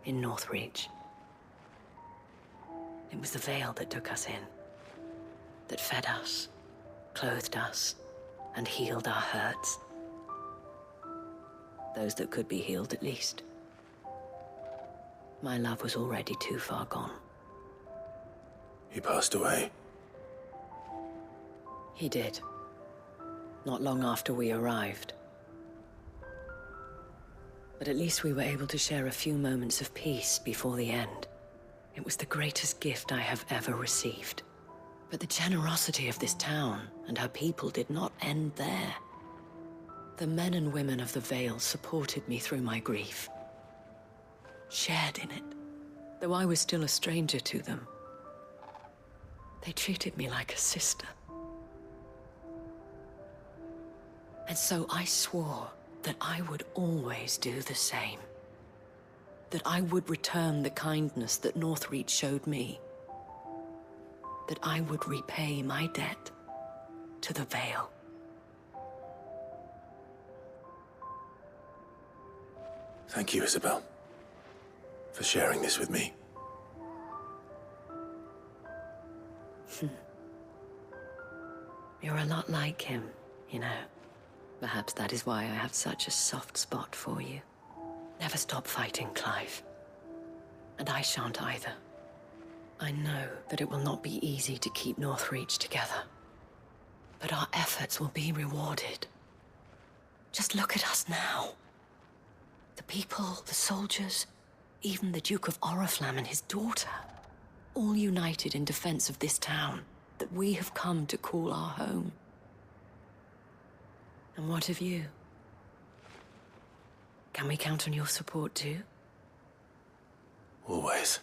in Northreach. It was the Veil that took us in, that fed us, clothed us, and healed our hurts. Those that could be healed, at least. My love was already too far gone. He passed away. He did. Not long after we arrived. But at least we were able to share a few moments of peace before the end. It was the greatest gift I have ever received. But the generosity of this town and her people did not end there. The men and women of the Vale supported me through my grief. Shared in it, though I was still a stranger to them. They treated me like a sister. And so I swore that I would always do the same. That I would return the kindness that Northreach showed me. That I would repay my debt to the Vale. Thank you, Isabel, for sharing this with me. You're a lot like him, you know. Perhaps that is why I have such a soft spot for you. Never stop fighting, Clive. And I shan't either. I know that it will not be easy to keep Northreach together. But our efforts will be rewarded. Just look at us now. The people, the soldiers, even the Duke of Oriflamme and his daughter, all united in defense of this town that we have come to call our home. And what of you? Can we count on your support too? Always.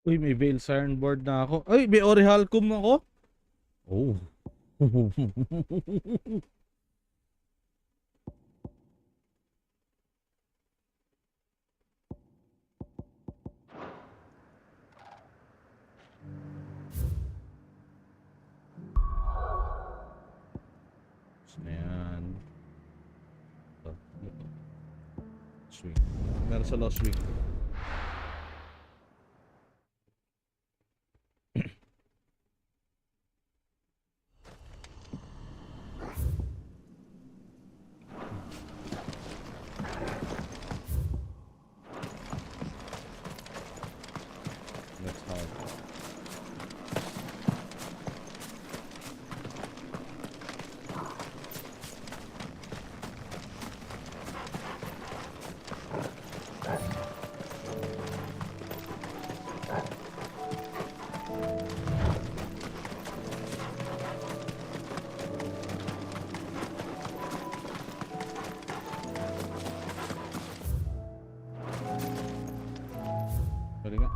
Uy, may Veil Siren board na ako. Ay, may Orihalcum ako. Oh. Saan na yan? Swing. Meron sa Lost Swing. That's hard. Sorry nga.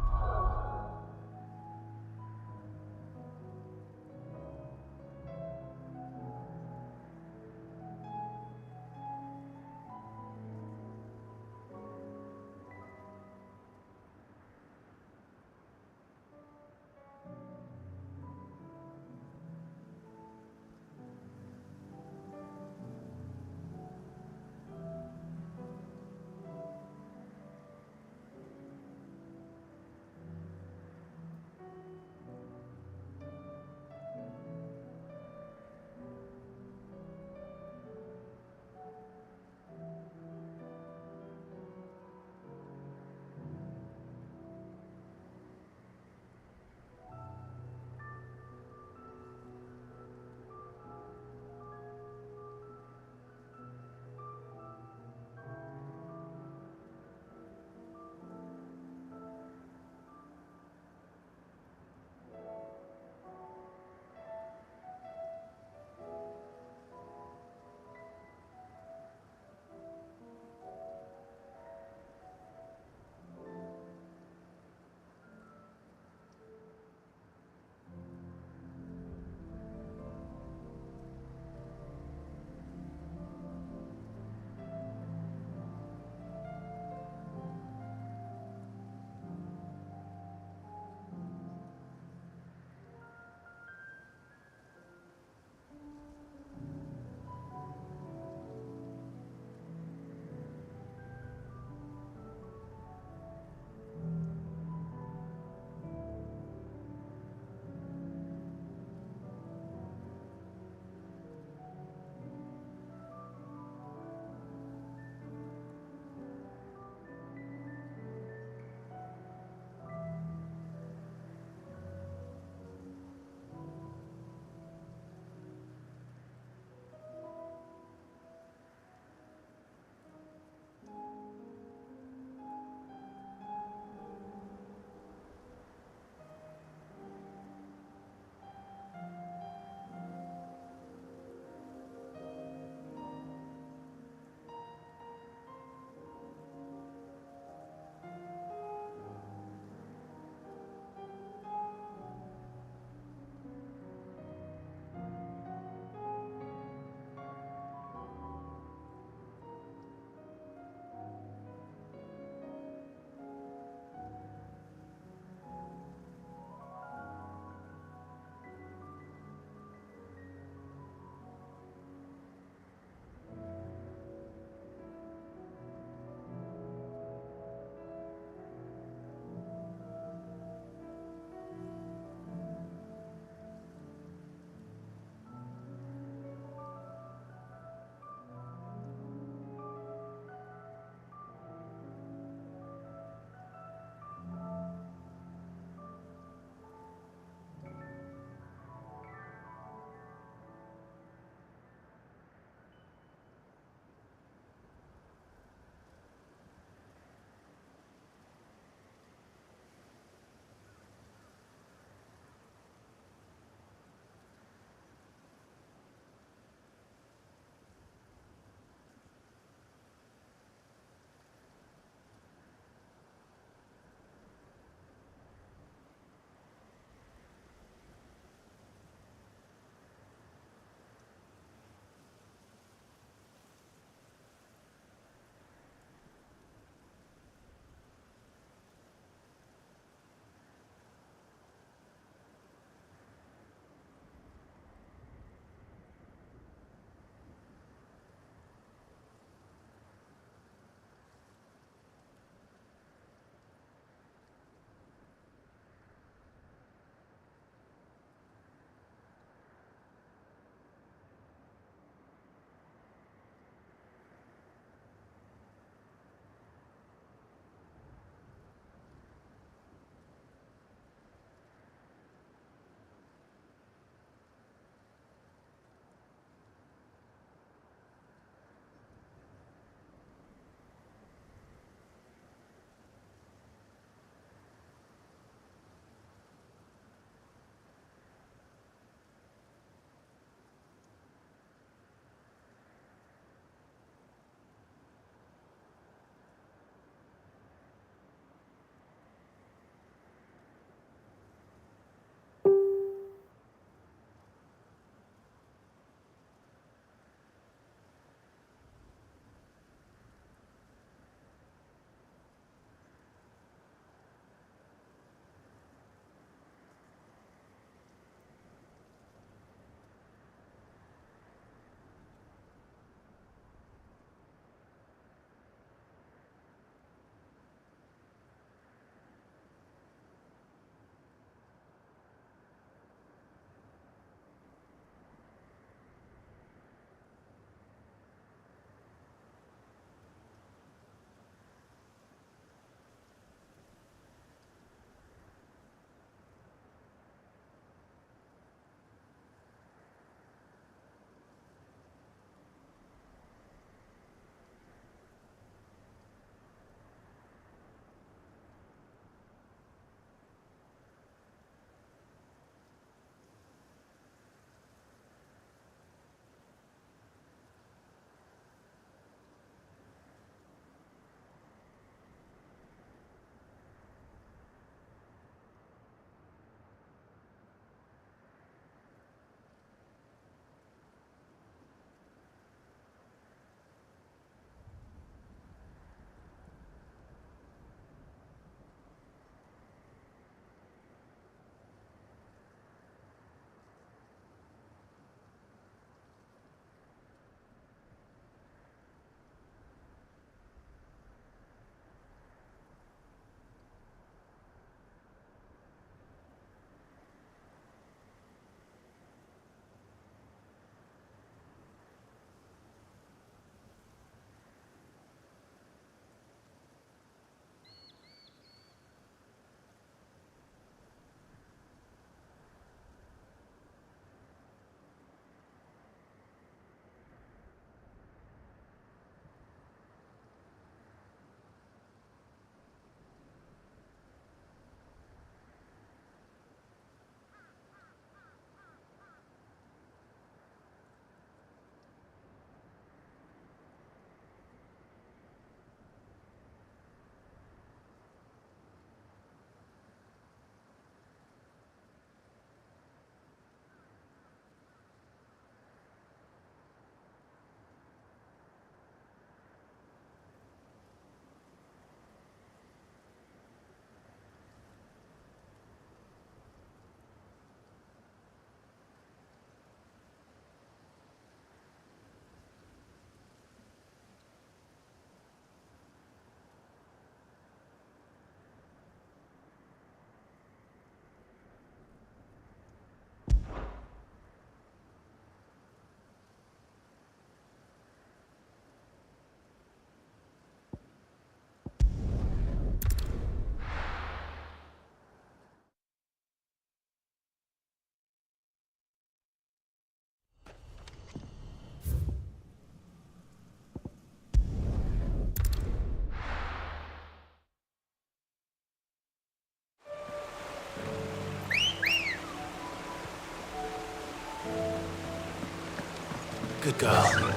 Good girl.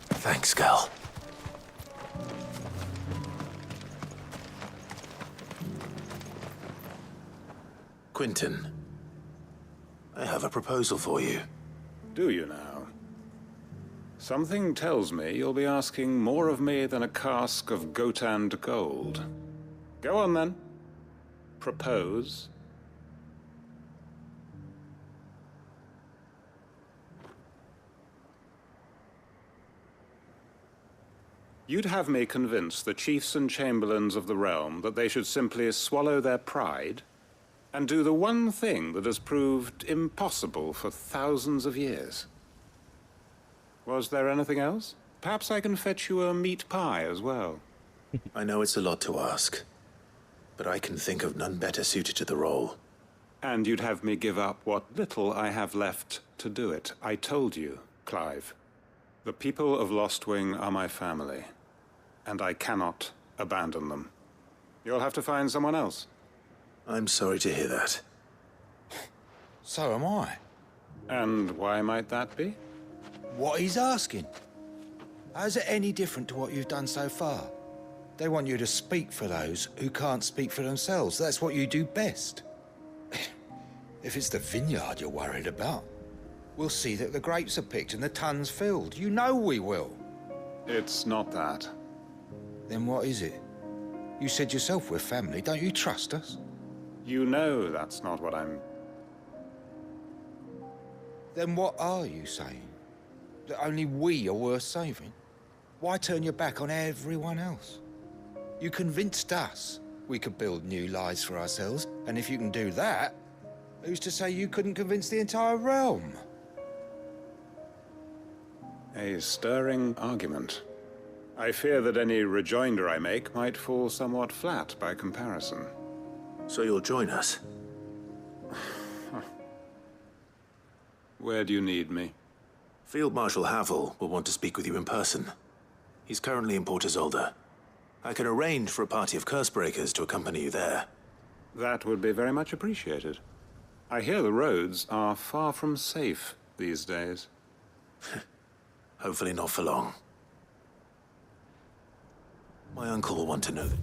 Thanks, girl. Quentin, I have a proposal for you. Do you now? Something tells me you'll be asking more of me than a cask of Gotand gold. Go on then. Propose. You'd have me convince the chiefs and chamberlains of the realm that they should simply swallow their pride and do the one thing that has proved impossible for thousands of years. Was there anything else? Perhaps I can fetch you a meat pie as well. I know it's a lot to ask, but I can think of none better suited to the role. And you'd have me give up what little I have left to do it. I told you, Clive. The people of Lostwing are my family, and I cannot abandon them. You'll have to find someone else. I'm sorry to hear that. So am I. And why might that be? What he's asking. How's it any different to what you've done so far? They want you to speak for those who can't speak for themselves. That's what you do best. If it's the vineyard you're worried about, we'll see that the grapes are picked and the tons filled. You know we will. It's not that. Then what is it? You said yourself we're family. Don't you trust us? You know that's not what I'm... Then what are you saying? That only we are worth saving? Why turn your back on everyone else? You convinced us we could build new lives for ourselves, and if you can do that, who's to say you couldn't convince the entire realm? A stirring argument. I fear that any rejoinder I make might fall somewhat flat by comparison. So you'll join us? Where do you need me? Field Marshal Havel will want to speak with you in person. He's currently in Port Isolde. I can arrange for a party of Cursebreakers to accompany you there. That would be very much appreciated. I hear the roads are far from safe these days. Hopefully not for long. My uncle will want to know that.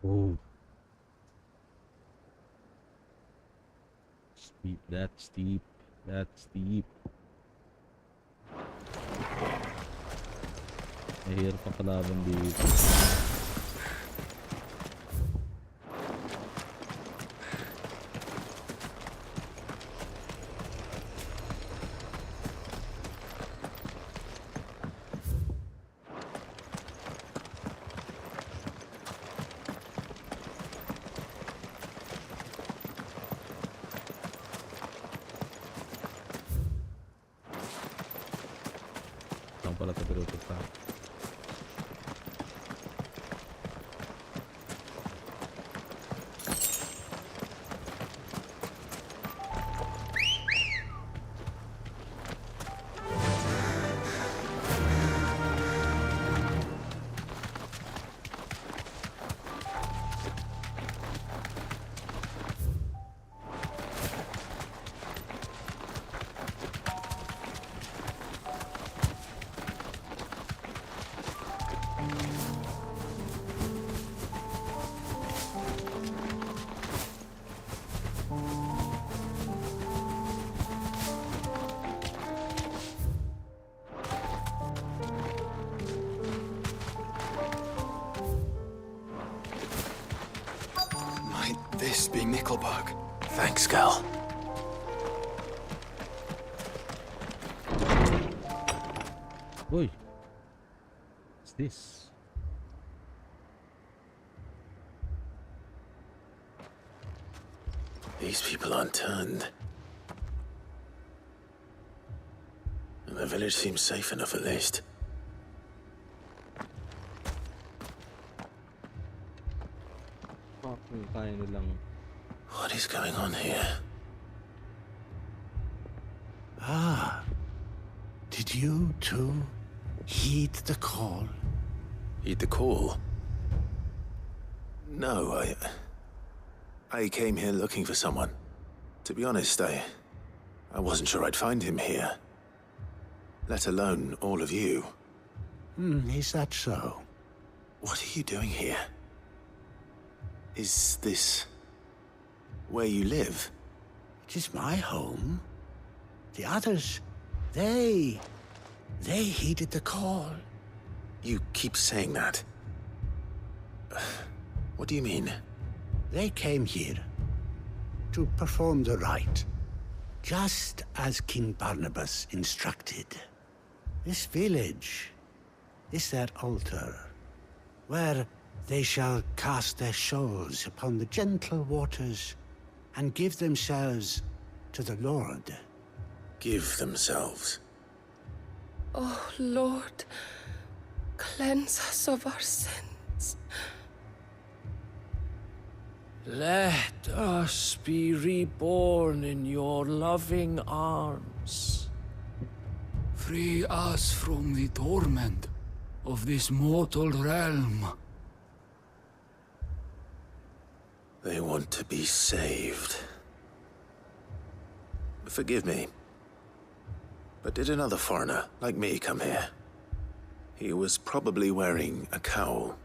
Oh. Steep, that's steep, that's steep. Mahirap ang kalaban dito. Saan pala ito pinupunta? This be Nickelberg. Thanks, Gal. Oi. What's this? These people aren't turned. And the village seems safe enough at least. What is going on here? Ah. Did you too heed the call? Heed the call? No, I came here looking for someone. To be honest, I wasn't sure I'd find him here. Let alone all of you. Is that so? What are you doing here? Is this where you live? It is my home. The others, they heeded the call. You keep saying that. What do you mean? They came here to perform the rite, just as King Barnabas instructed. This village is their altar, where they shall cast their souls upon the gentle waters and give themselves to the Lord. Give themselves? Oh, Lord, cleanse us of our sins. Let us be reborn in your loving arms. Free us from the torment of this mortal realm. They want to be saved. Forgive me, but did another foreigner like me come here? He was probably wearing a cowl.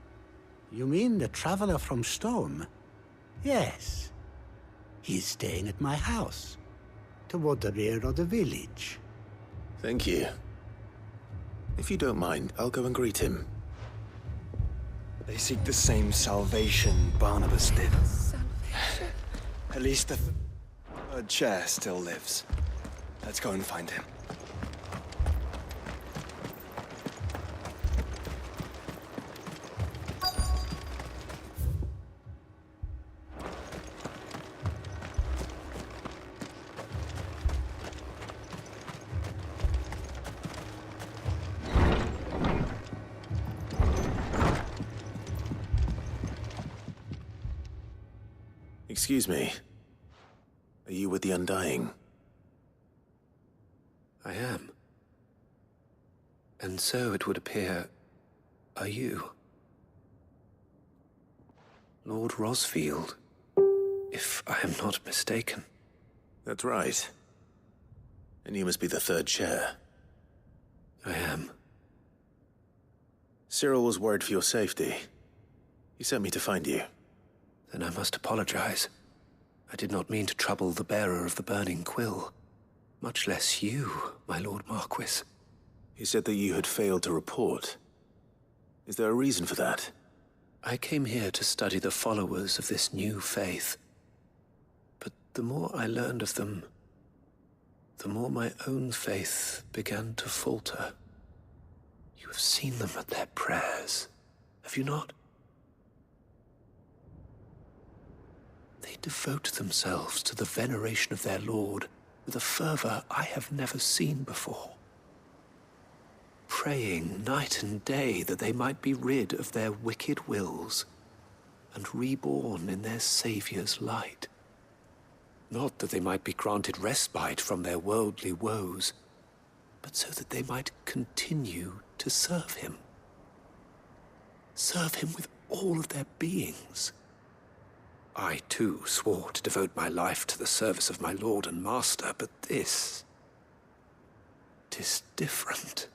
You mean the traveler from Stone? Yes. He's staying at my house, toward the rear of the village. Thank you. If you don't mind, I'll go and greet him. They seek the same salvation Barnabas did. At least the third chair still lives. Let's go and find him. Excuse me. Are you with the Undying? I am. And so it would appear, are you? Lord Rosfield, if I am not mistaken. That's right. And you must be the third chair. I am. Cyril was worried for your safety. He sent me to find you. Then I must apologize. I did not mean to trouble the bearer of the burning quill. Much less you, my Lord Marquis. He said that you had failed to report. Is there a reason for that? I came here to study the followers of this new faith. But the more I learned of them, the more my own faith began to falter. You have seen them at their prayers, have you not? They devote themselves to the veneration of their Lord with a fervor I have never seen before. Praying night and day that they might be rid of their wicked wills and reborn in their Saviour's light. Not that they might be granted respite from their worldly woes, but so that they might continue to serve him. Serve him with all of their beings. I, too, swore to devote my life to the service of my Lord and Master, but this... 'tis different.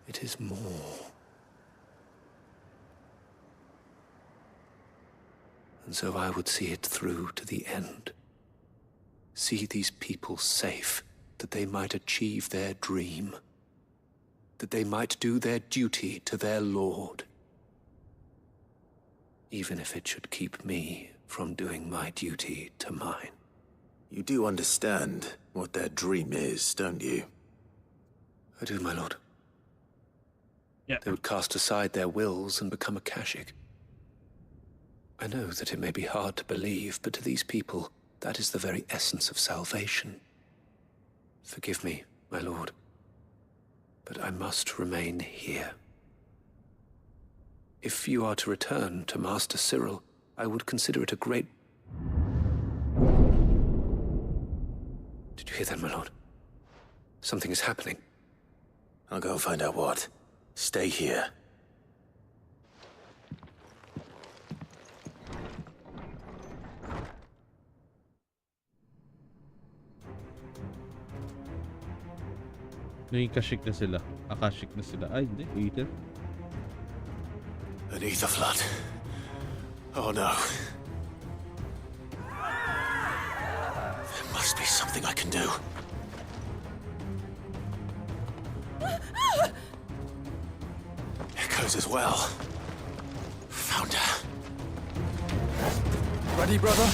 It is more. And so I would see it through to the end. See these people safe, that they might achieve their dream. That they might do their duty to their Lord. even if it should keep me from doing my duty to mine. You do understand what their dream is, don't you? I do, my lord. Yeah. They would cast aside their wills and become a Kashik. I know that it may be hard to believe, but to these people, that is the very essence of salvation. Forgive me, my lord, but I must remain here. If you are to return to Master Cyril, I would consider it a great... Did you hear that, my lord? Something is happening. I'll go and find out what. Stay here. Naging Kashik na sila. Akashik na sila. Ay, hindi. Ether. An ether flood. Oh no. There must be something I can do. Echoes as well. Found her. Ready, brother?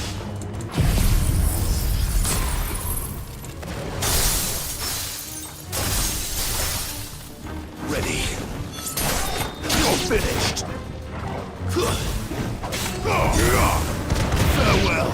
Ready. You're finished. Farewell.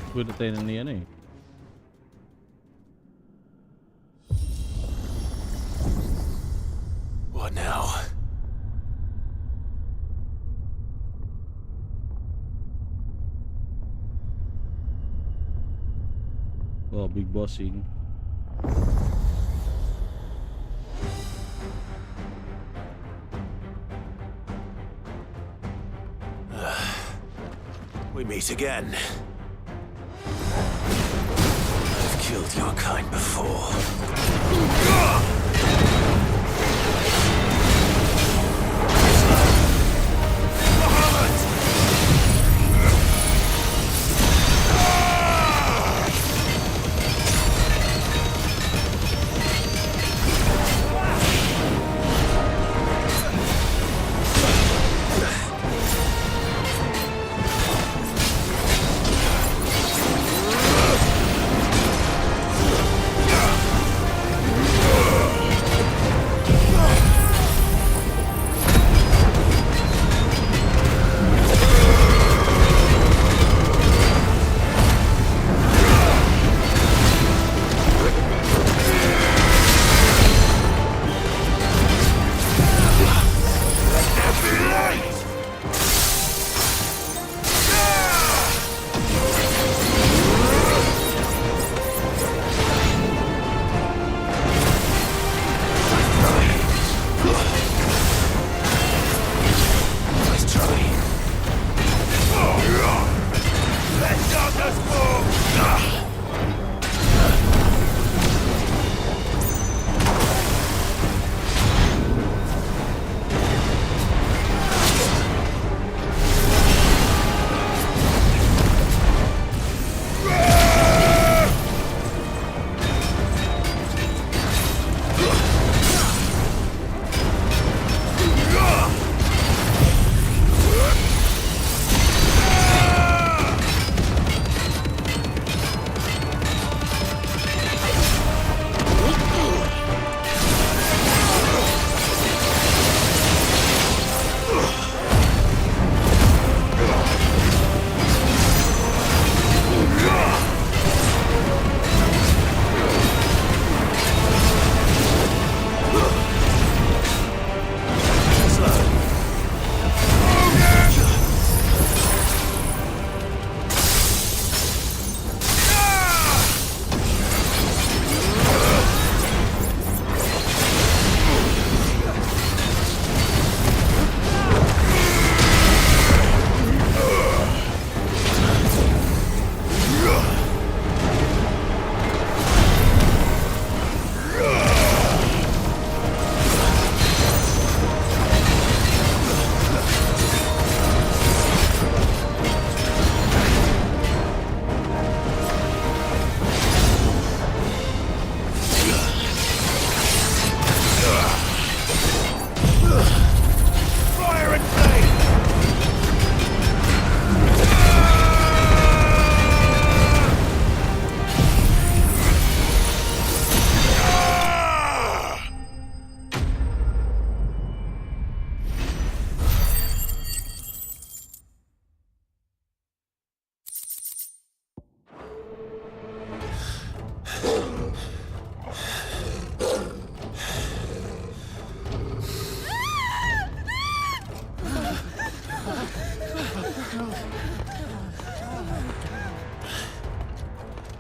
Pwede tayo na niyan eh. What now? Oh, big bossing. We meet again. I've killed your kind before.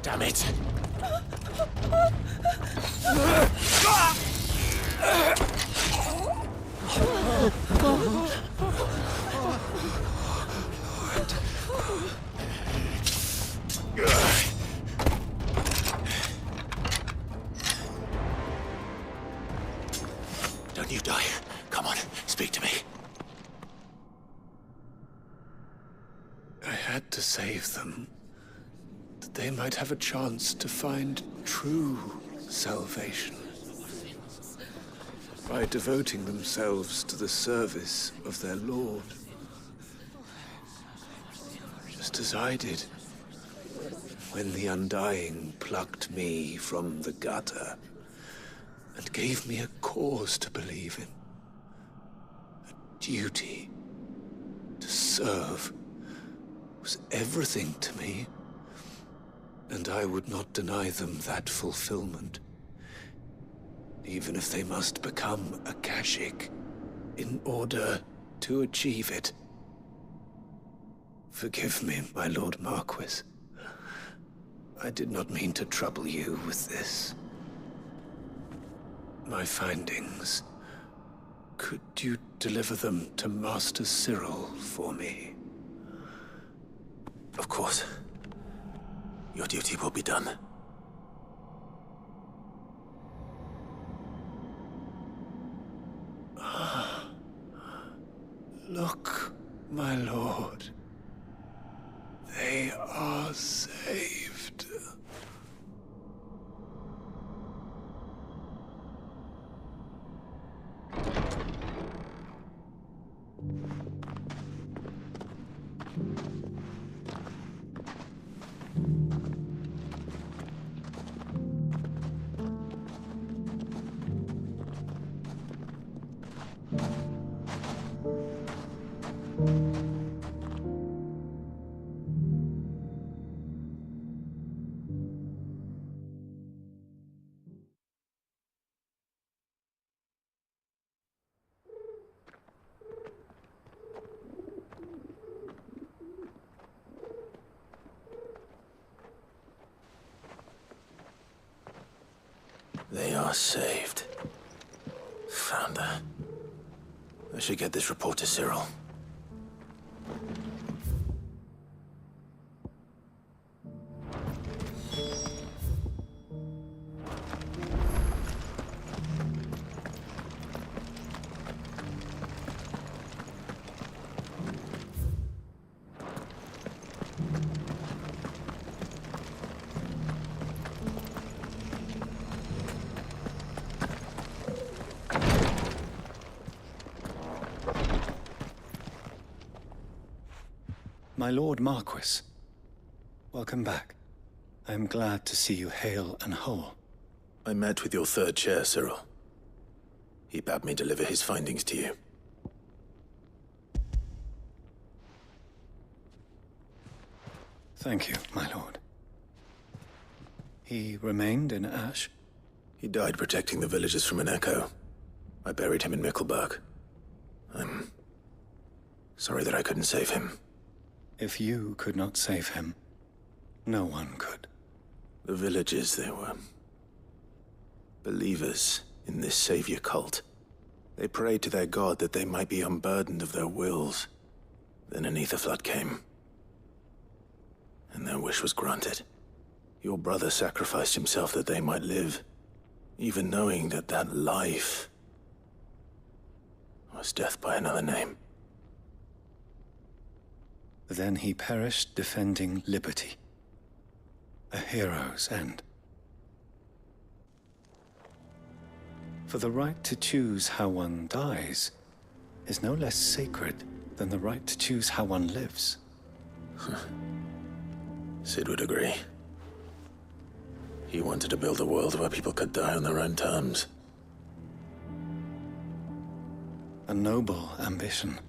Damn it! Don't you die. Come on, speak to me. I had to save them, that they might have a chance to find true salvation. By devoting themselves to the service of their Lord. Just as I did when the Undying plucked me from the gutter and gave me a cause to believe in. A duty to serve was everything to me, and I would not deny them that fulfillment, even if they must become a Kashik in order to achieve it. Forgive me, my Lord Marquis. I did not mean to trouble you with this. My findings. Could you deliver them to Master Cyril for me? Of course. Your duty will be done. Look, my lord. They are saved. They are saved. Found her. I should get this report to Cyril. My Lord Marquis, welcome back. I am glad to see you hale and whole. I met with your third chair, Cyril. He bade me deliver his findings to you. Thank you, my lord. He remained in Ash? He died protecting the villagers from an echo. I buried him in Mickelberg. I'm sorry that I couldn't save him. If you could not save him, no one could. The villagers, they were believers in this savior cult. They prayed to their god that they might be unburdened of their wills. Then an ether flood came, and their wish was granted. Your brother sacrificed himself that they might live, even knowing that that life was death by another name. Then he perished defending liberty. A hero's end. For the right to choose how one dies is no less sacred than the right to choose how one lives. Sid would agree. He wanted to build a world where people could die on their own terms. A noble ambition.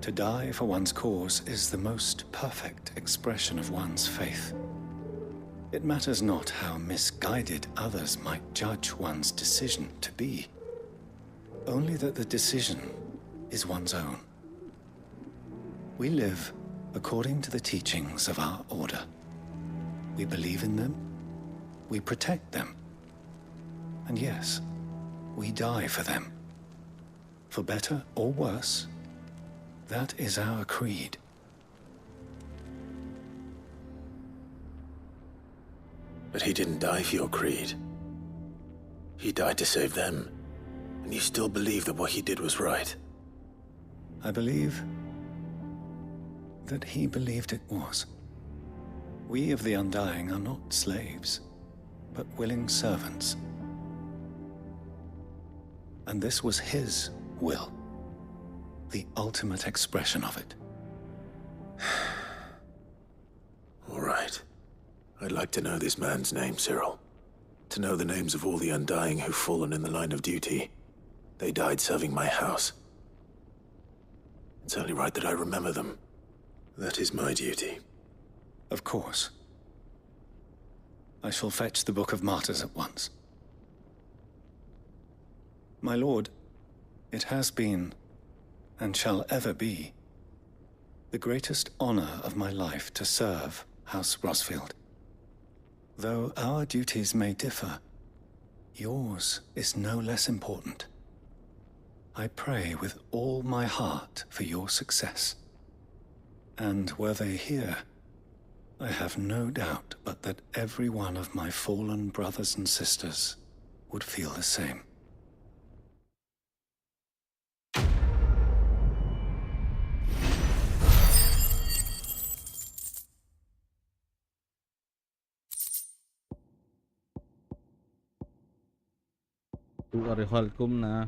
To die for one's cause is the most perfect expression of one's faith. It matters not how misguided others might judge one's decision to be. Only that the decision is one's own. We live according to the teachings of our order. We believe in them, we protect them, and yes, we die for them. For better or worse, that is our creed. But he didn't die for your creed. He died to save them. And you still believe that what he did was right. I believe that he believed it was. We of the Undying are not slaves, but willing servants. And this was his will, the ultimate expression of it. All right. I'd like to know this man's name, Cyril. To know the names of all the Undying who've fallen in the line of duty. They died serving my house. It's only right that I remember them. That is my duty. Of course. I shall fetch the Book of Martyrs at once. My lord, it has been, and shall ever be, the greatest honor of my life to serve House Rosfield. Though our duties may differ, yours is no less important. I pray with all my heart for your success. And were they here, I have no doubt but that every one of my fallen brothers and sisters would feel the same. Tu arihalkum na.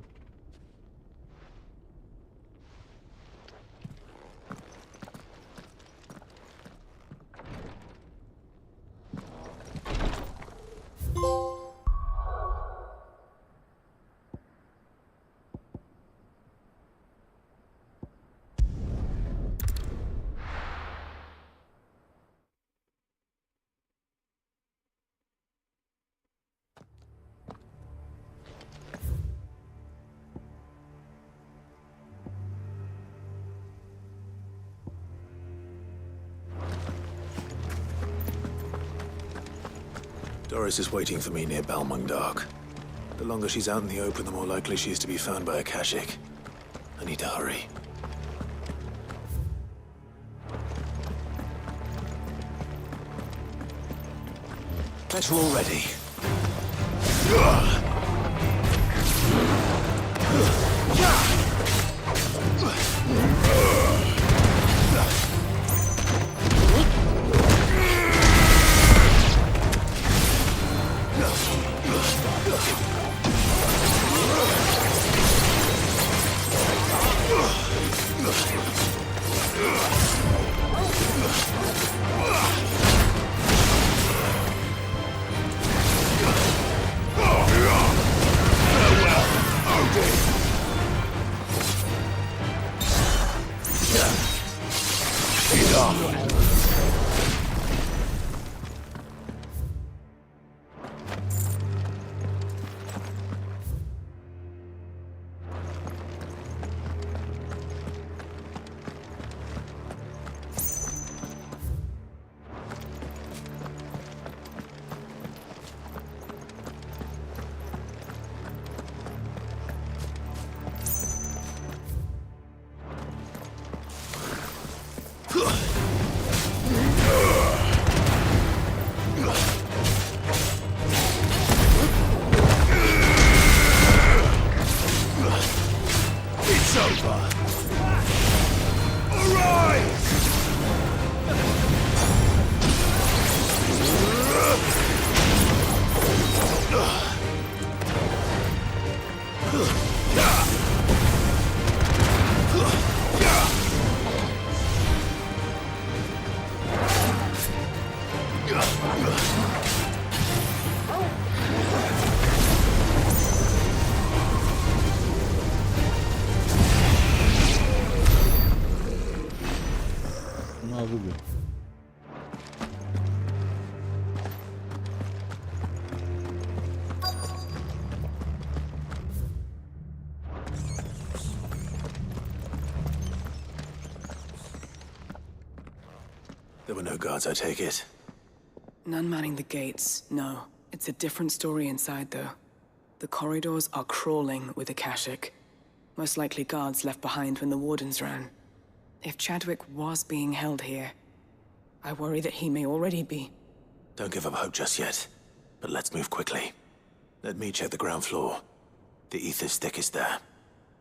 Doris is waiting for me near Balmung Dock. The longer she's out in the open, the more likely she is to be found by a Kashik. I need to hurry. Better already. There were no guards, I take it. None manning the gates, no. It's a different story inside, though. The corridors are crawling with Akashic. Most likely guards left behind when the Wardens ran. If Chadwick was being held here, I worry that he may already be. Don't give up hope just yet, but let's move quickly. Let me check the ground floor. The ether's thickest there.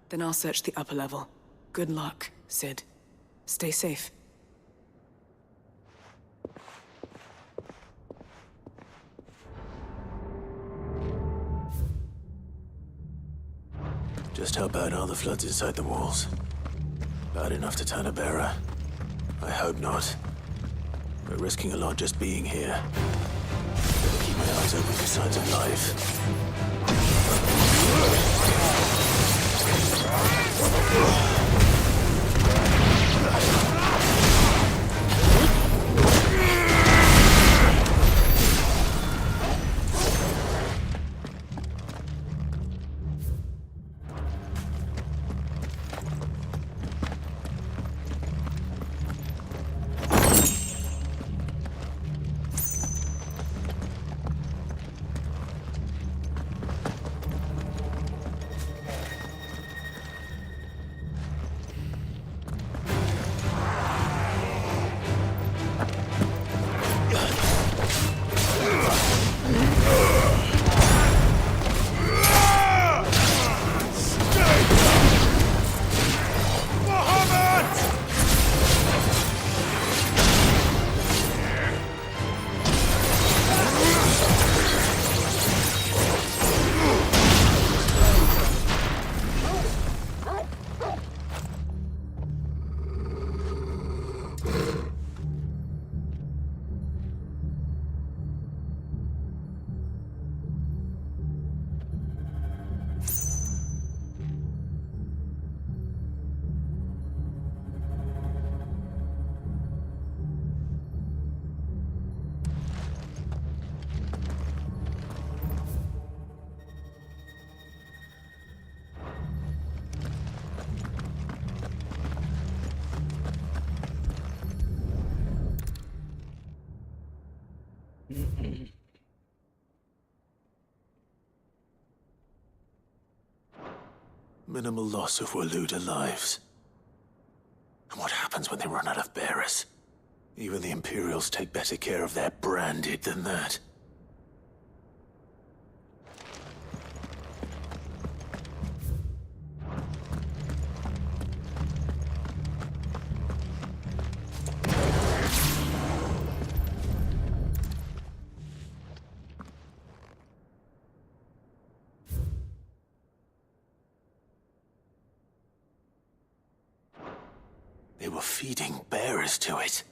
Then I'll search the upper level. Good luck, Sid. Stay safe. Just how bad are the floods inside the walls? Bad enough to turn a bearer? I hope not. We're risking a lot just being here. Better keep my eyes open for signs of life. Minimal loss of Waluda lives. And what happens when they run out of bearers? Even the Imperials take better care of their branded than that. They were feeding bearers to it.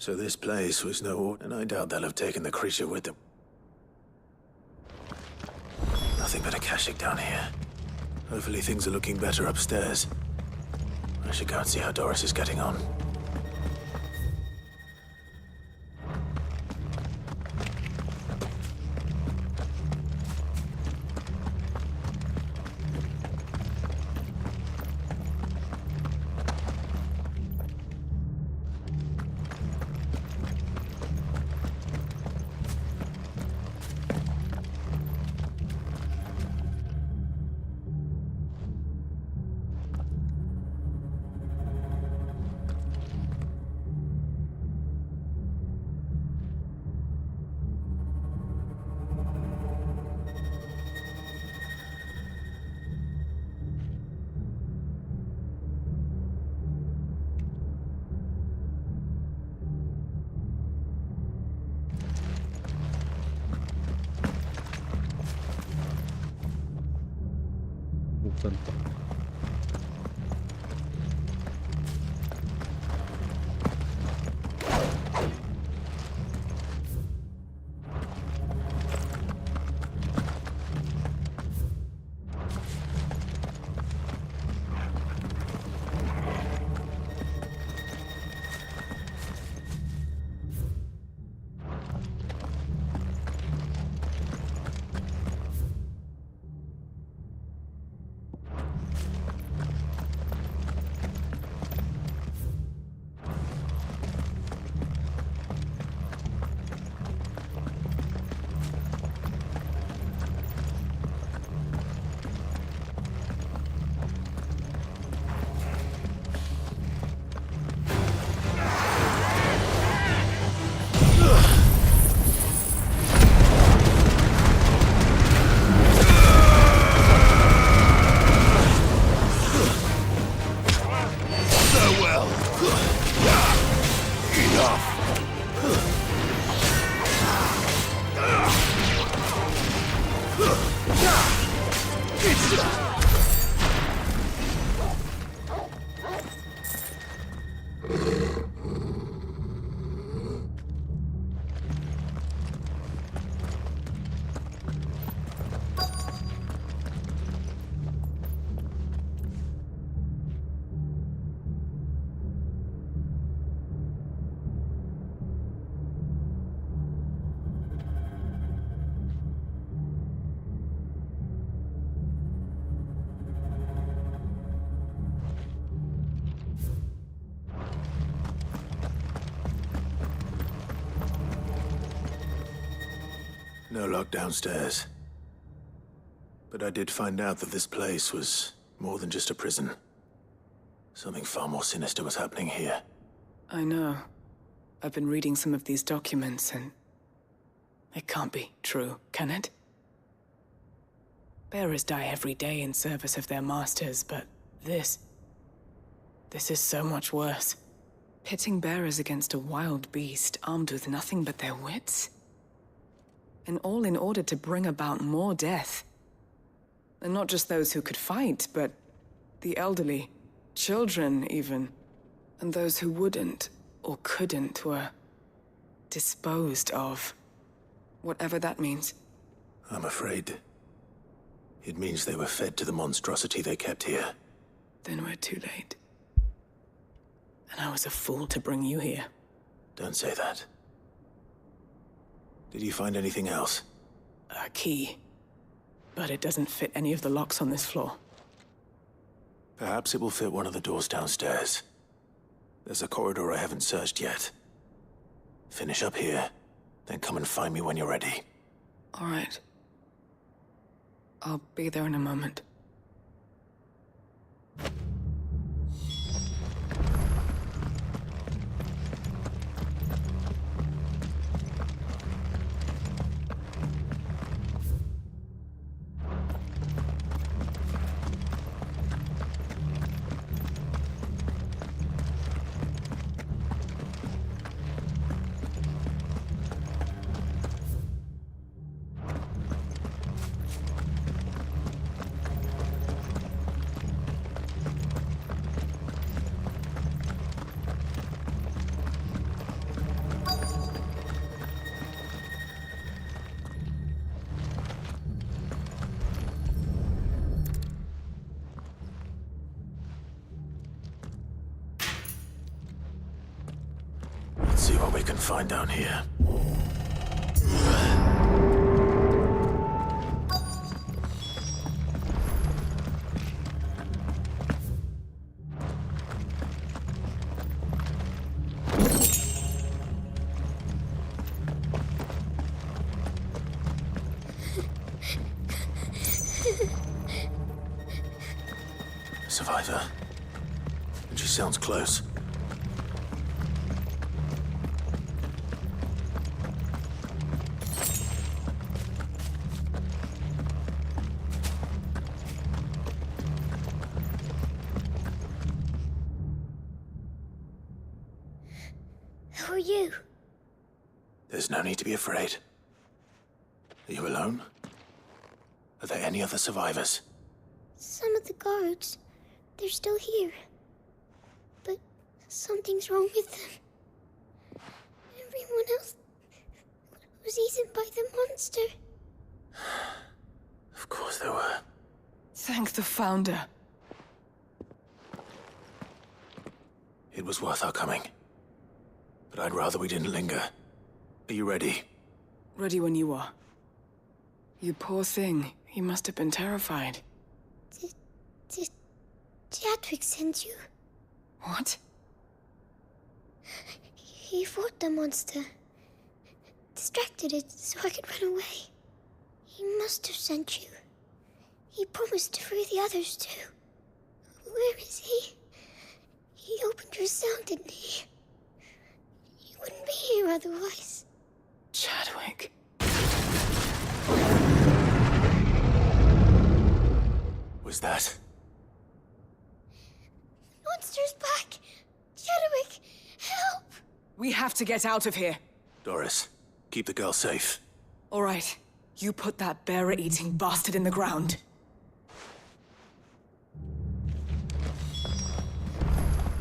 So this place was no... and I doubt they'll have taken the creature with them. Nothing but a Akashic down here. Hopefully things are looking better upstairs. I should go and see how Doris is getting on. Buksan pa. No lock downstairs. But I did find out that this place was more than just a prison. Something far more sinister was happening here. I know. I've been reading some of these documents and... it can't be true, can it? Bearers die every day in service of their masters, but this is so much worse. Pitting bearers against a wild beast armed with nothing but their wits? And all in order to bring about more death. And not just those who could fight, but the elderly, children even. And those who wouldn't or couldn't were disposed of. Whatever that means. I'm afraid it means they were fed to the monstrosity they kept here. Then we're too late. And I was a fool to bring you here. Don't say that. Did you find anything else? A key. But it doesn't fit any of the locks on this floor. Perhaps it will fit one of the doors downstairs. There's a corridor I haven't searched yet. Finish up here, then come and find me when you're ready. All right. I'll be there in a moment. can find down here. Survivor. And she sounds close. Who are you? There's no need to be afraid. Are you alone? Are there any other survivors? Some of the guards. They're still here. But something's wrong with them. Everyone else was eaten by the monster. Of course there were. Thank the Founder. It was worth our coming. But I'd rather we didn't linger. Are you ready? Ready when you are. You poor thing. He must have been terrified. Did Chadwick send you? What? He fought the monster. Distracted it so I could run away. He must have sent you. He promised to free the others too. Where is he? He opened your cell, didn't he? He wouldn't be here otherwise. Chadwick. Was that? Monster's back! Chadwick, help! We have to get out of here. Doris, keep the girl safe. All right. You put that bearer-eating bastard in the ground.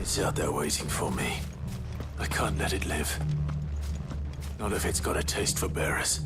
It's out there waiting for me. I can't let it live. Not if it's got a taste for bearers.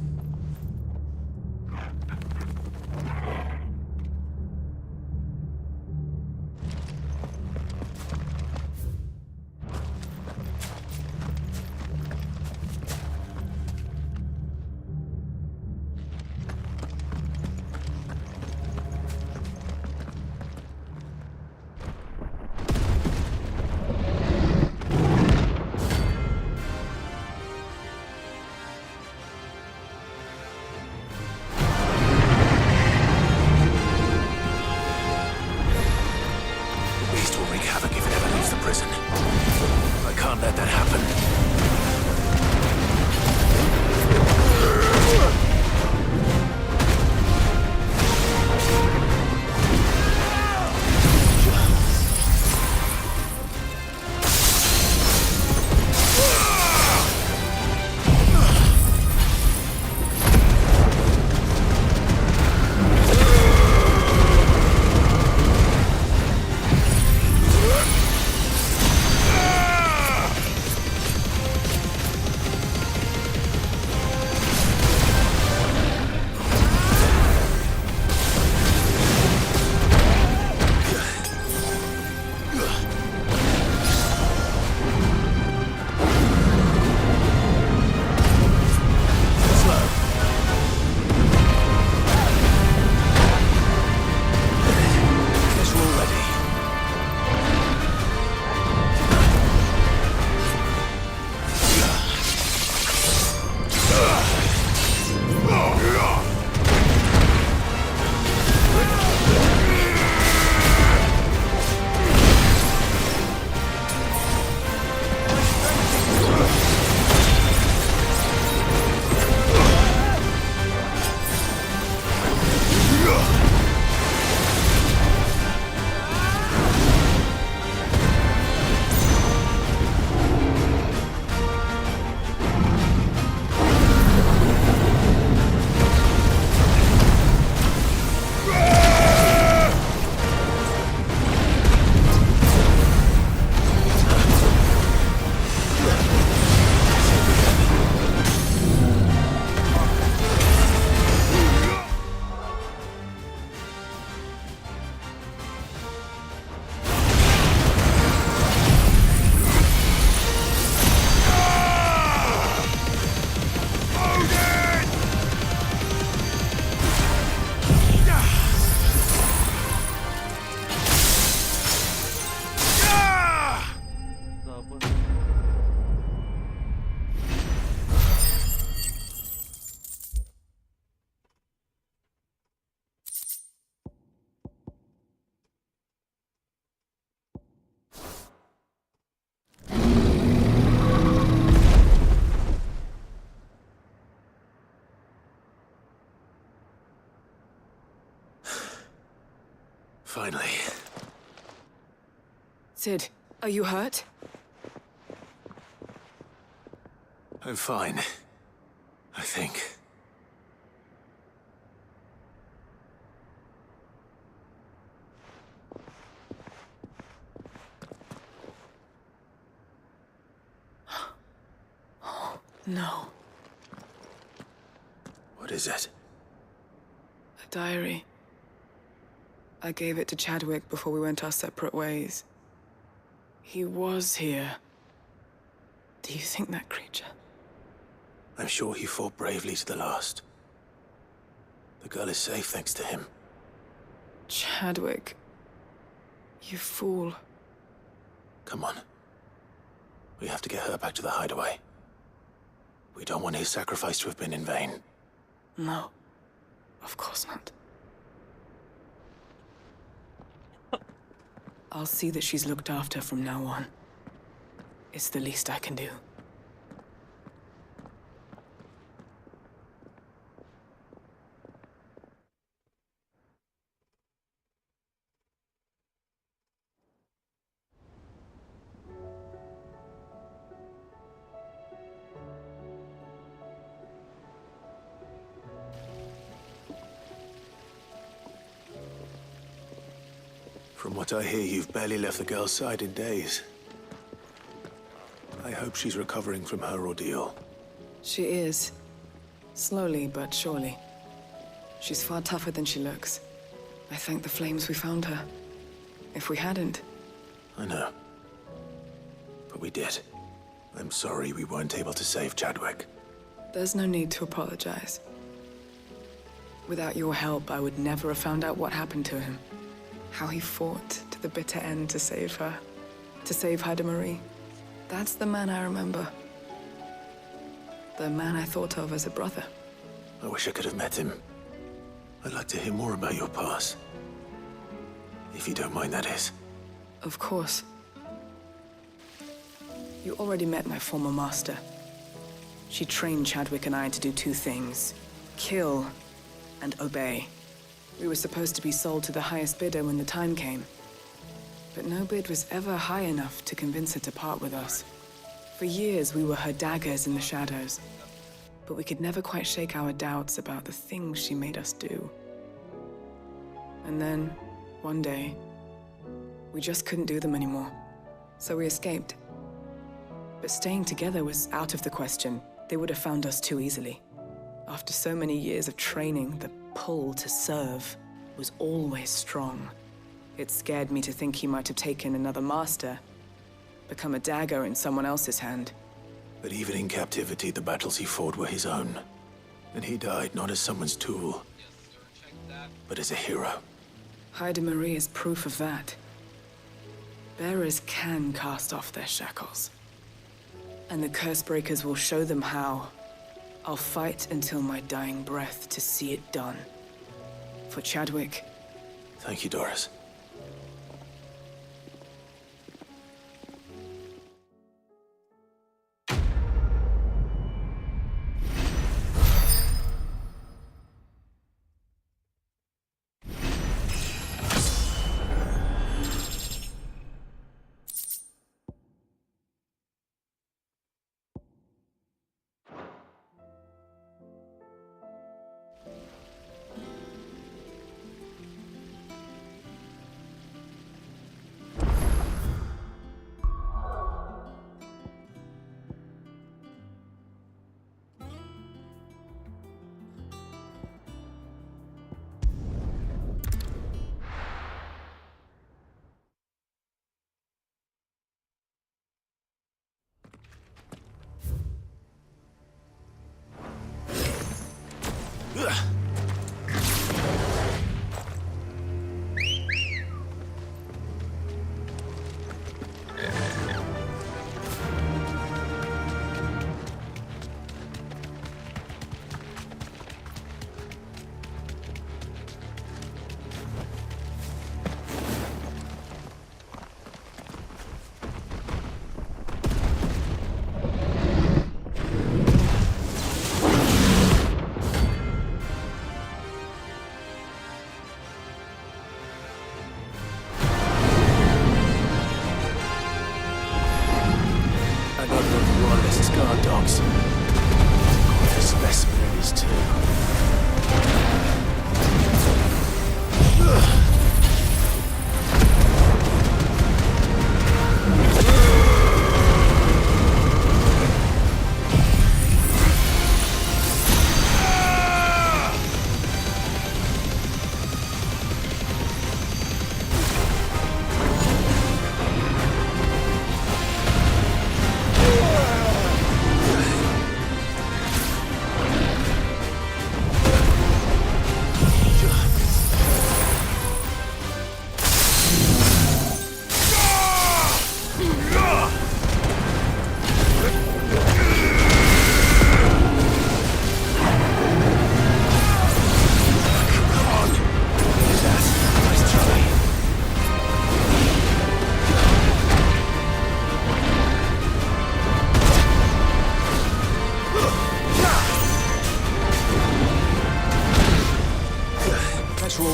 Finally. Sid, are you hurt? I'm fine. I think. No. What is it? A diary. I gave it to Chadwick before we went our separate ways. He was here. Do you think that creature? I'm sure he fought bravely to the last. The girl is safe thanks to him. Chadwick. You fool. Come on. We have to get her back to the hideaway. We don't want his sacrifice to have been in vain. No. Of course not. I'll see that she's looked after from now on. It's the least I can do. From what I hear, you've barely left the girl's side in days. I hope she's recovering from her ordeal. She is. Slowly but surely. She's far tougher than she looks. I thank the flames we found her. If we hadn't... I know. But we did. I'm sorry we weren't able to save Chadwick. There's no need to apologize. Without your help, I would never have found out what happened to him. How he fought to the bitter end to save her. To save Haida Marie. That's the man I remember. The man I thought of as a brother. I wish I could have met him. I'd like to hear more about your past. If you don't mind, that is. Of course. You already met my former master. She trained Chadwick and I to do two things. Kill and obey. We were supposed to be sold to the highest bidder when the time came. But no bid was ever high enough to convince her to part with us. For years, we were her daggers in the shadows. But we could never quite shake our doubts about the things she made us do. And then, one day, we just couldn't do them anymore. So we escaped. But staying together was out of the question. They would have found us too easily. After so many years of training, the pull to serve was always strong. It scared me to think he might have taken another master, become a dagger in someone else's hand. But even in captivity, the battles he fought were his own. And he died not as someone's tool, but as a hero. Haida Marie is proof of that. Bearers can cast off their shackles. And the curse breakers will show them how. I'll fight until my dying breath to see it done. For Chadwick. Thank you, Doris.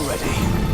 already.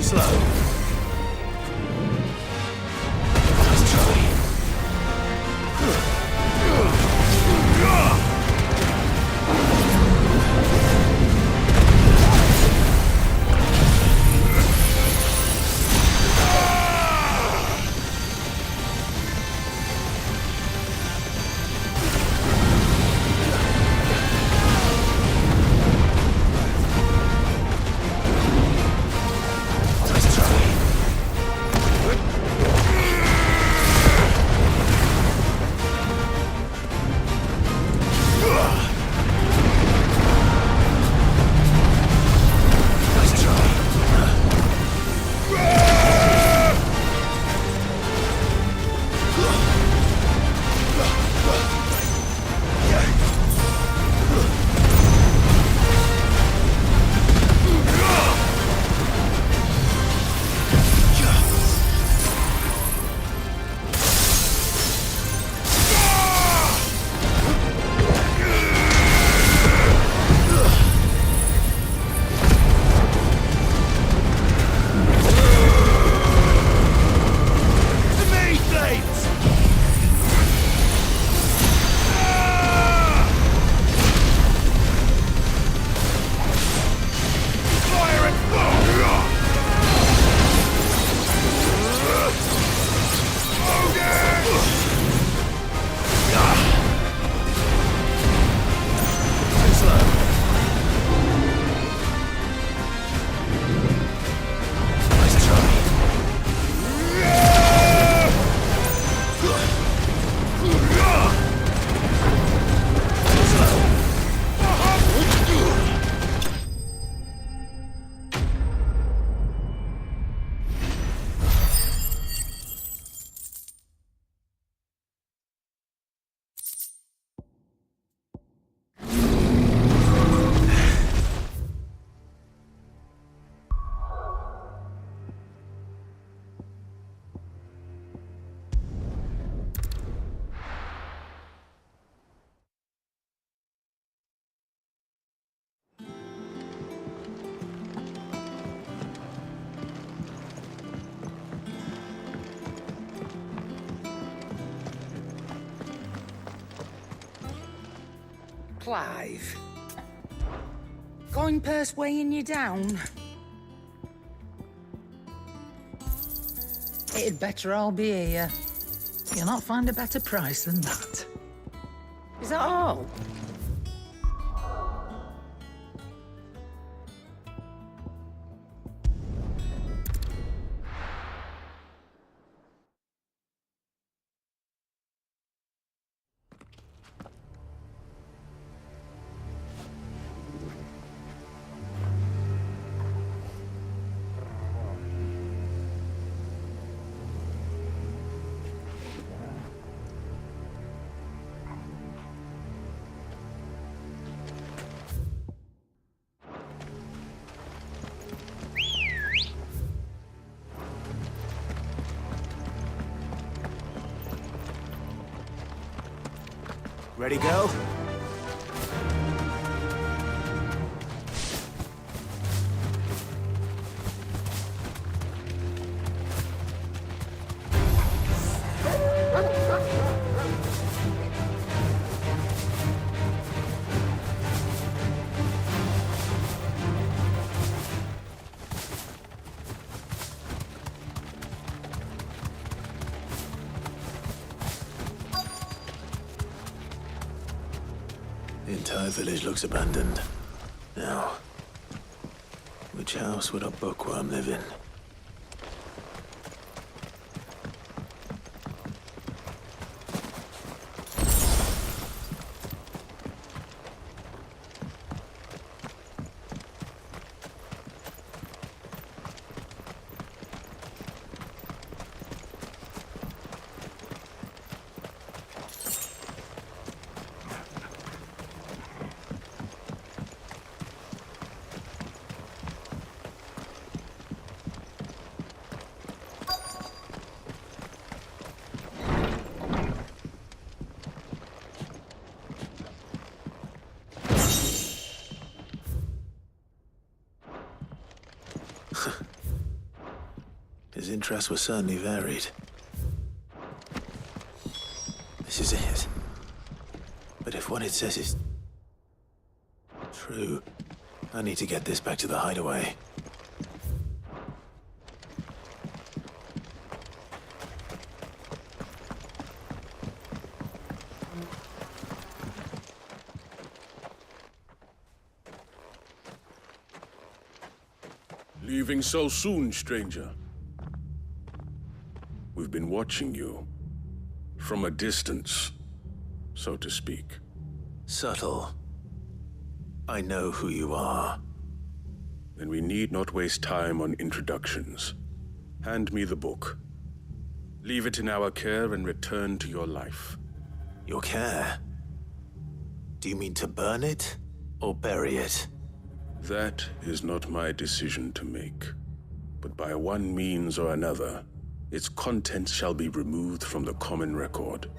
Slow. Clive. Coin purse weighing you down? It'd better all be here. You'll not find a better price than that. Is that all? Ready, go? The entire village looks abandoned. Now, which house would a bookworm live in? His interests were certainly varied. This is it. But if what it says is true, I need to get this back to the hideaway. Leaving so soon, stranger? We've been watching you. From a distance, so to speak. Subtle. I know who you are. Then we need not waste time on introductions. Hand me the book. Leave it in our care and return to your life. Your care? Do you mean to burn it or bury it? That is not my decision to make. But by one means or another, its contents shall be removed from the common record.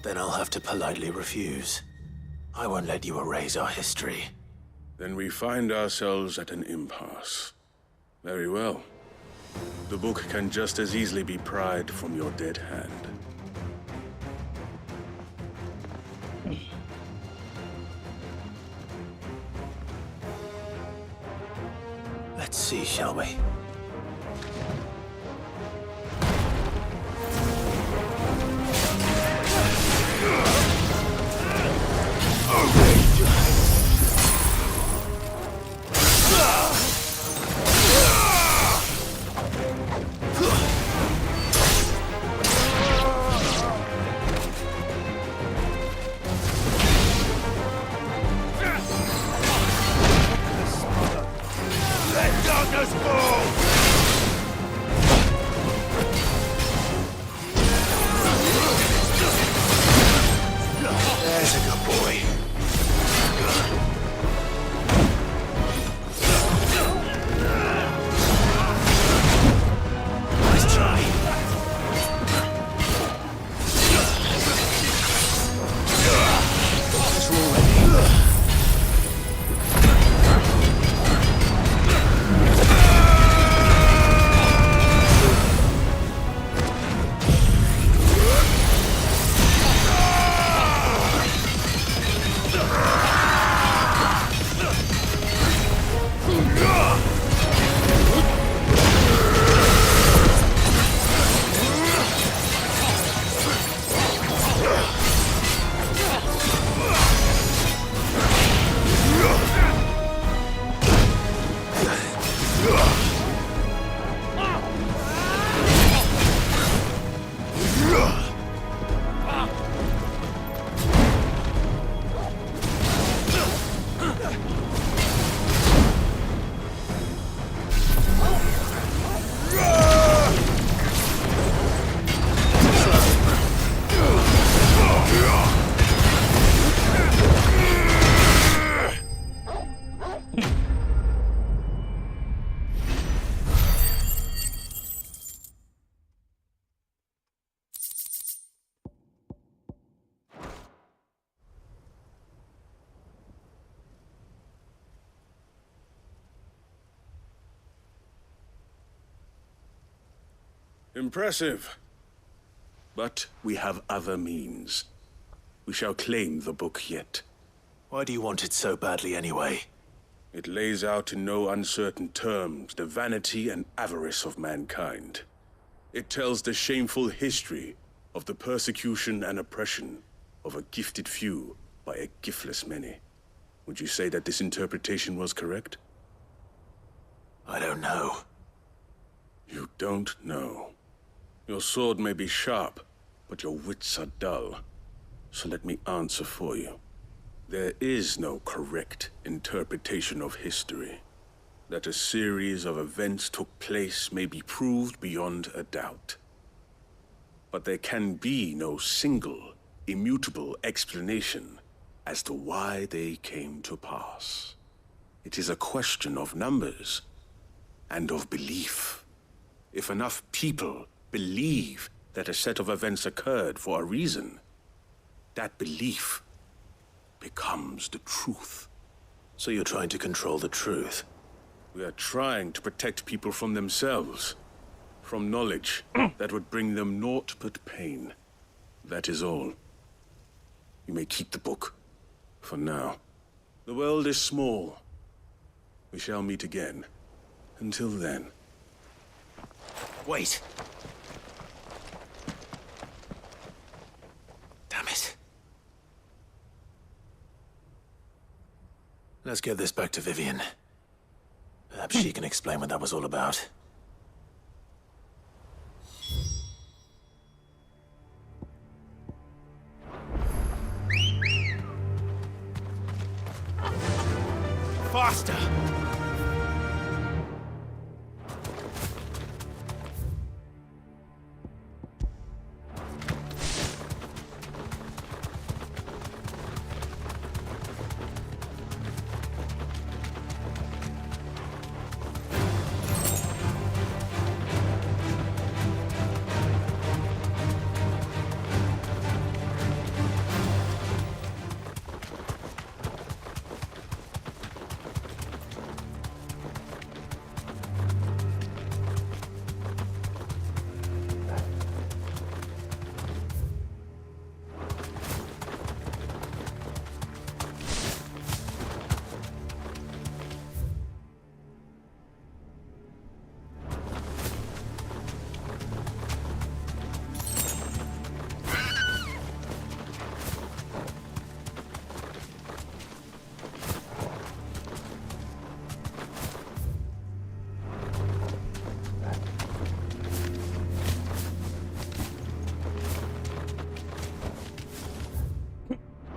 Then I'll have to politely refuse. I won't let you erase our history. Then we find ourselves at an impasse. Very well. The book can just as easily be pried from your dead hand. Let's see, shall we? There's a good boy. Nice try. It's all ready. Impressive. But we have other means. We shall claim the book yet. Why do you want it so badly anyway? It lays out in no uncertain terms the vanity and avarice of mankind. It tells the shameful history of the persecution and oppression of a gifted few by a giftless many. Would you say that this interpretation was correct? I don't know. You don't know. Your sword may be sharp, but your wits are dull. So let me answer for you. There is no correct interpretation of history. That a series of events took place may be proved beyond a doubt. But there can be no single, immutable explanation as to why they came to pass. It is a question of numbers and of belief. If enough people believe that a set of events occurred for a reason, that belief becomes the truth. So you're trying to control the truth? We are trying to protect people from themselves, from knowledge that would bring them naught but pain. That is all. You may keep the book, for now. The world is small. We shall meet again. Until then. Wait! Damn it. Let's get this back to Vivian. Perhaps she can explain what that was all about. Faster!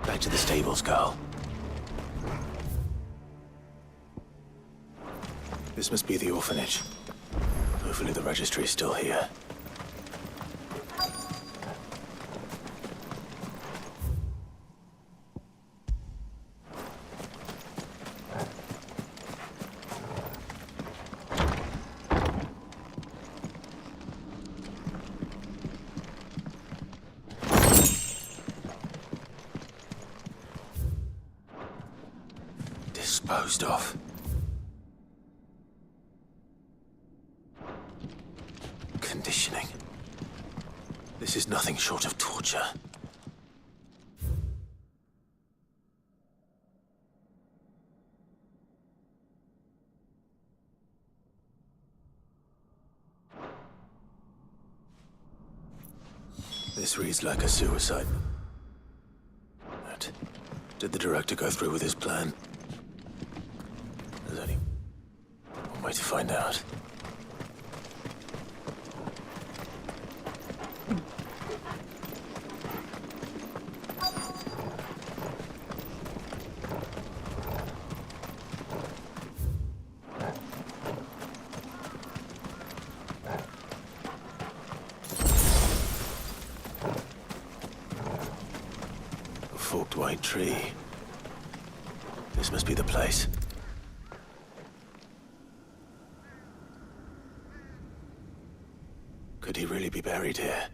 Back to the stables, Carl. This must be the orphanage. Hopefully the registry is still here. Disposed of. Conditioning. This is nothing short of torture. This reads like a suicide. But did the director go through with his plan? There's only one way to find out. A forked white tree. This must be the place. Could he really be buried here?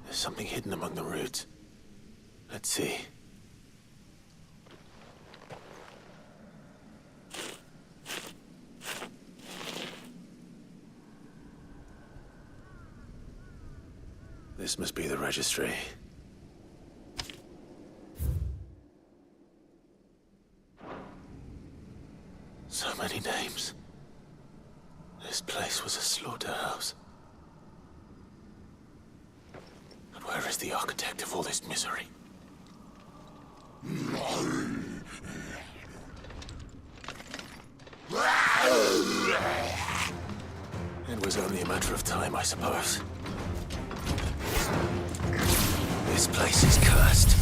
There's something hidden among the roots. Let's see. This must be the registry. So many names. This place was a slaughterhouse. And where is the architect of all this misery? It was only a matter of time, I suppose. This place is cursed.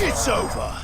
It's over!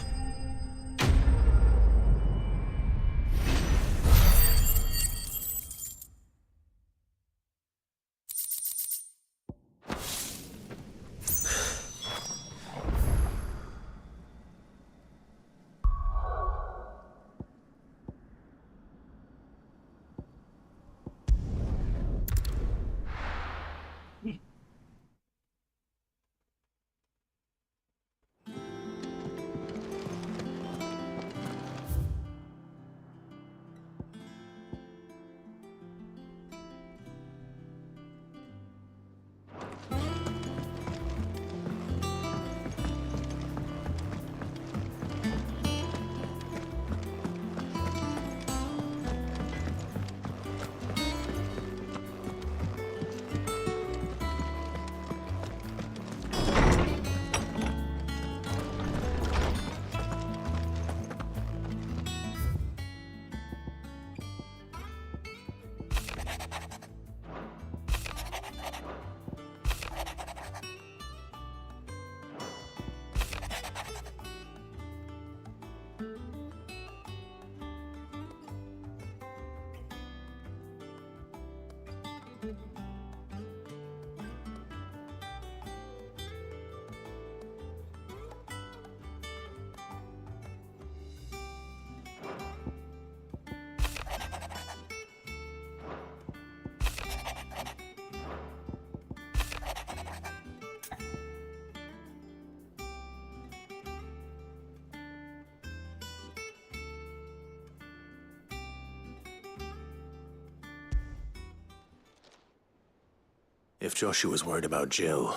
If Joshua's worried about Jill,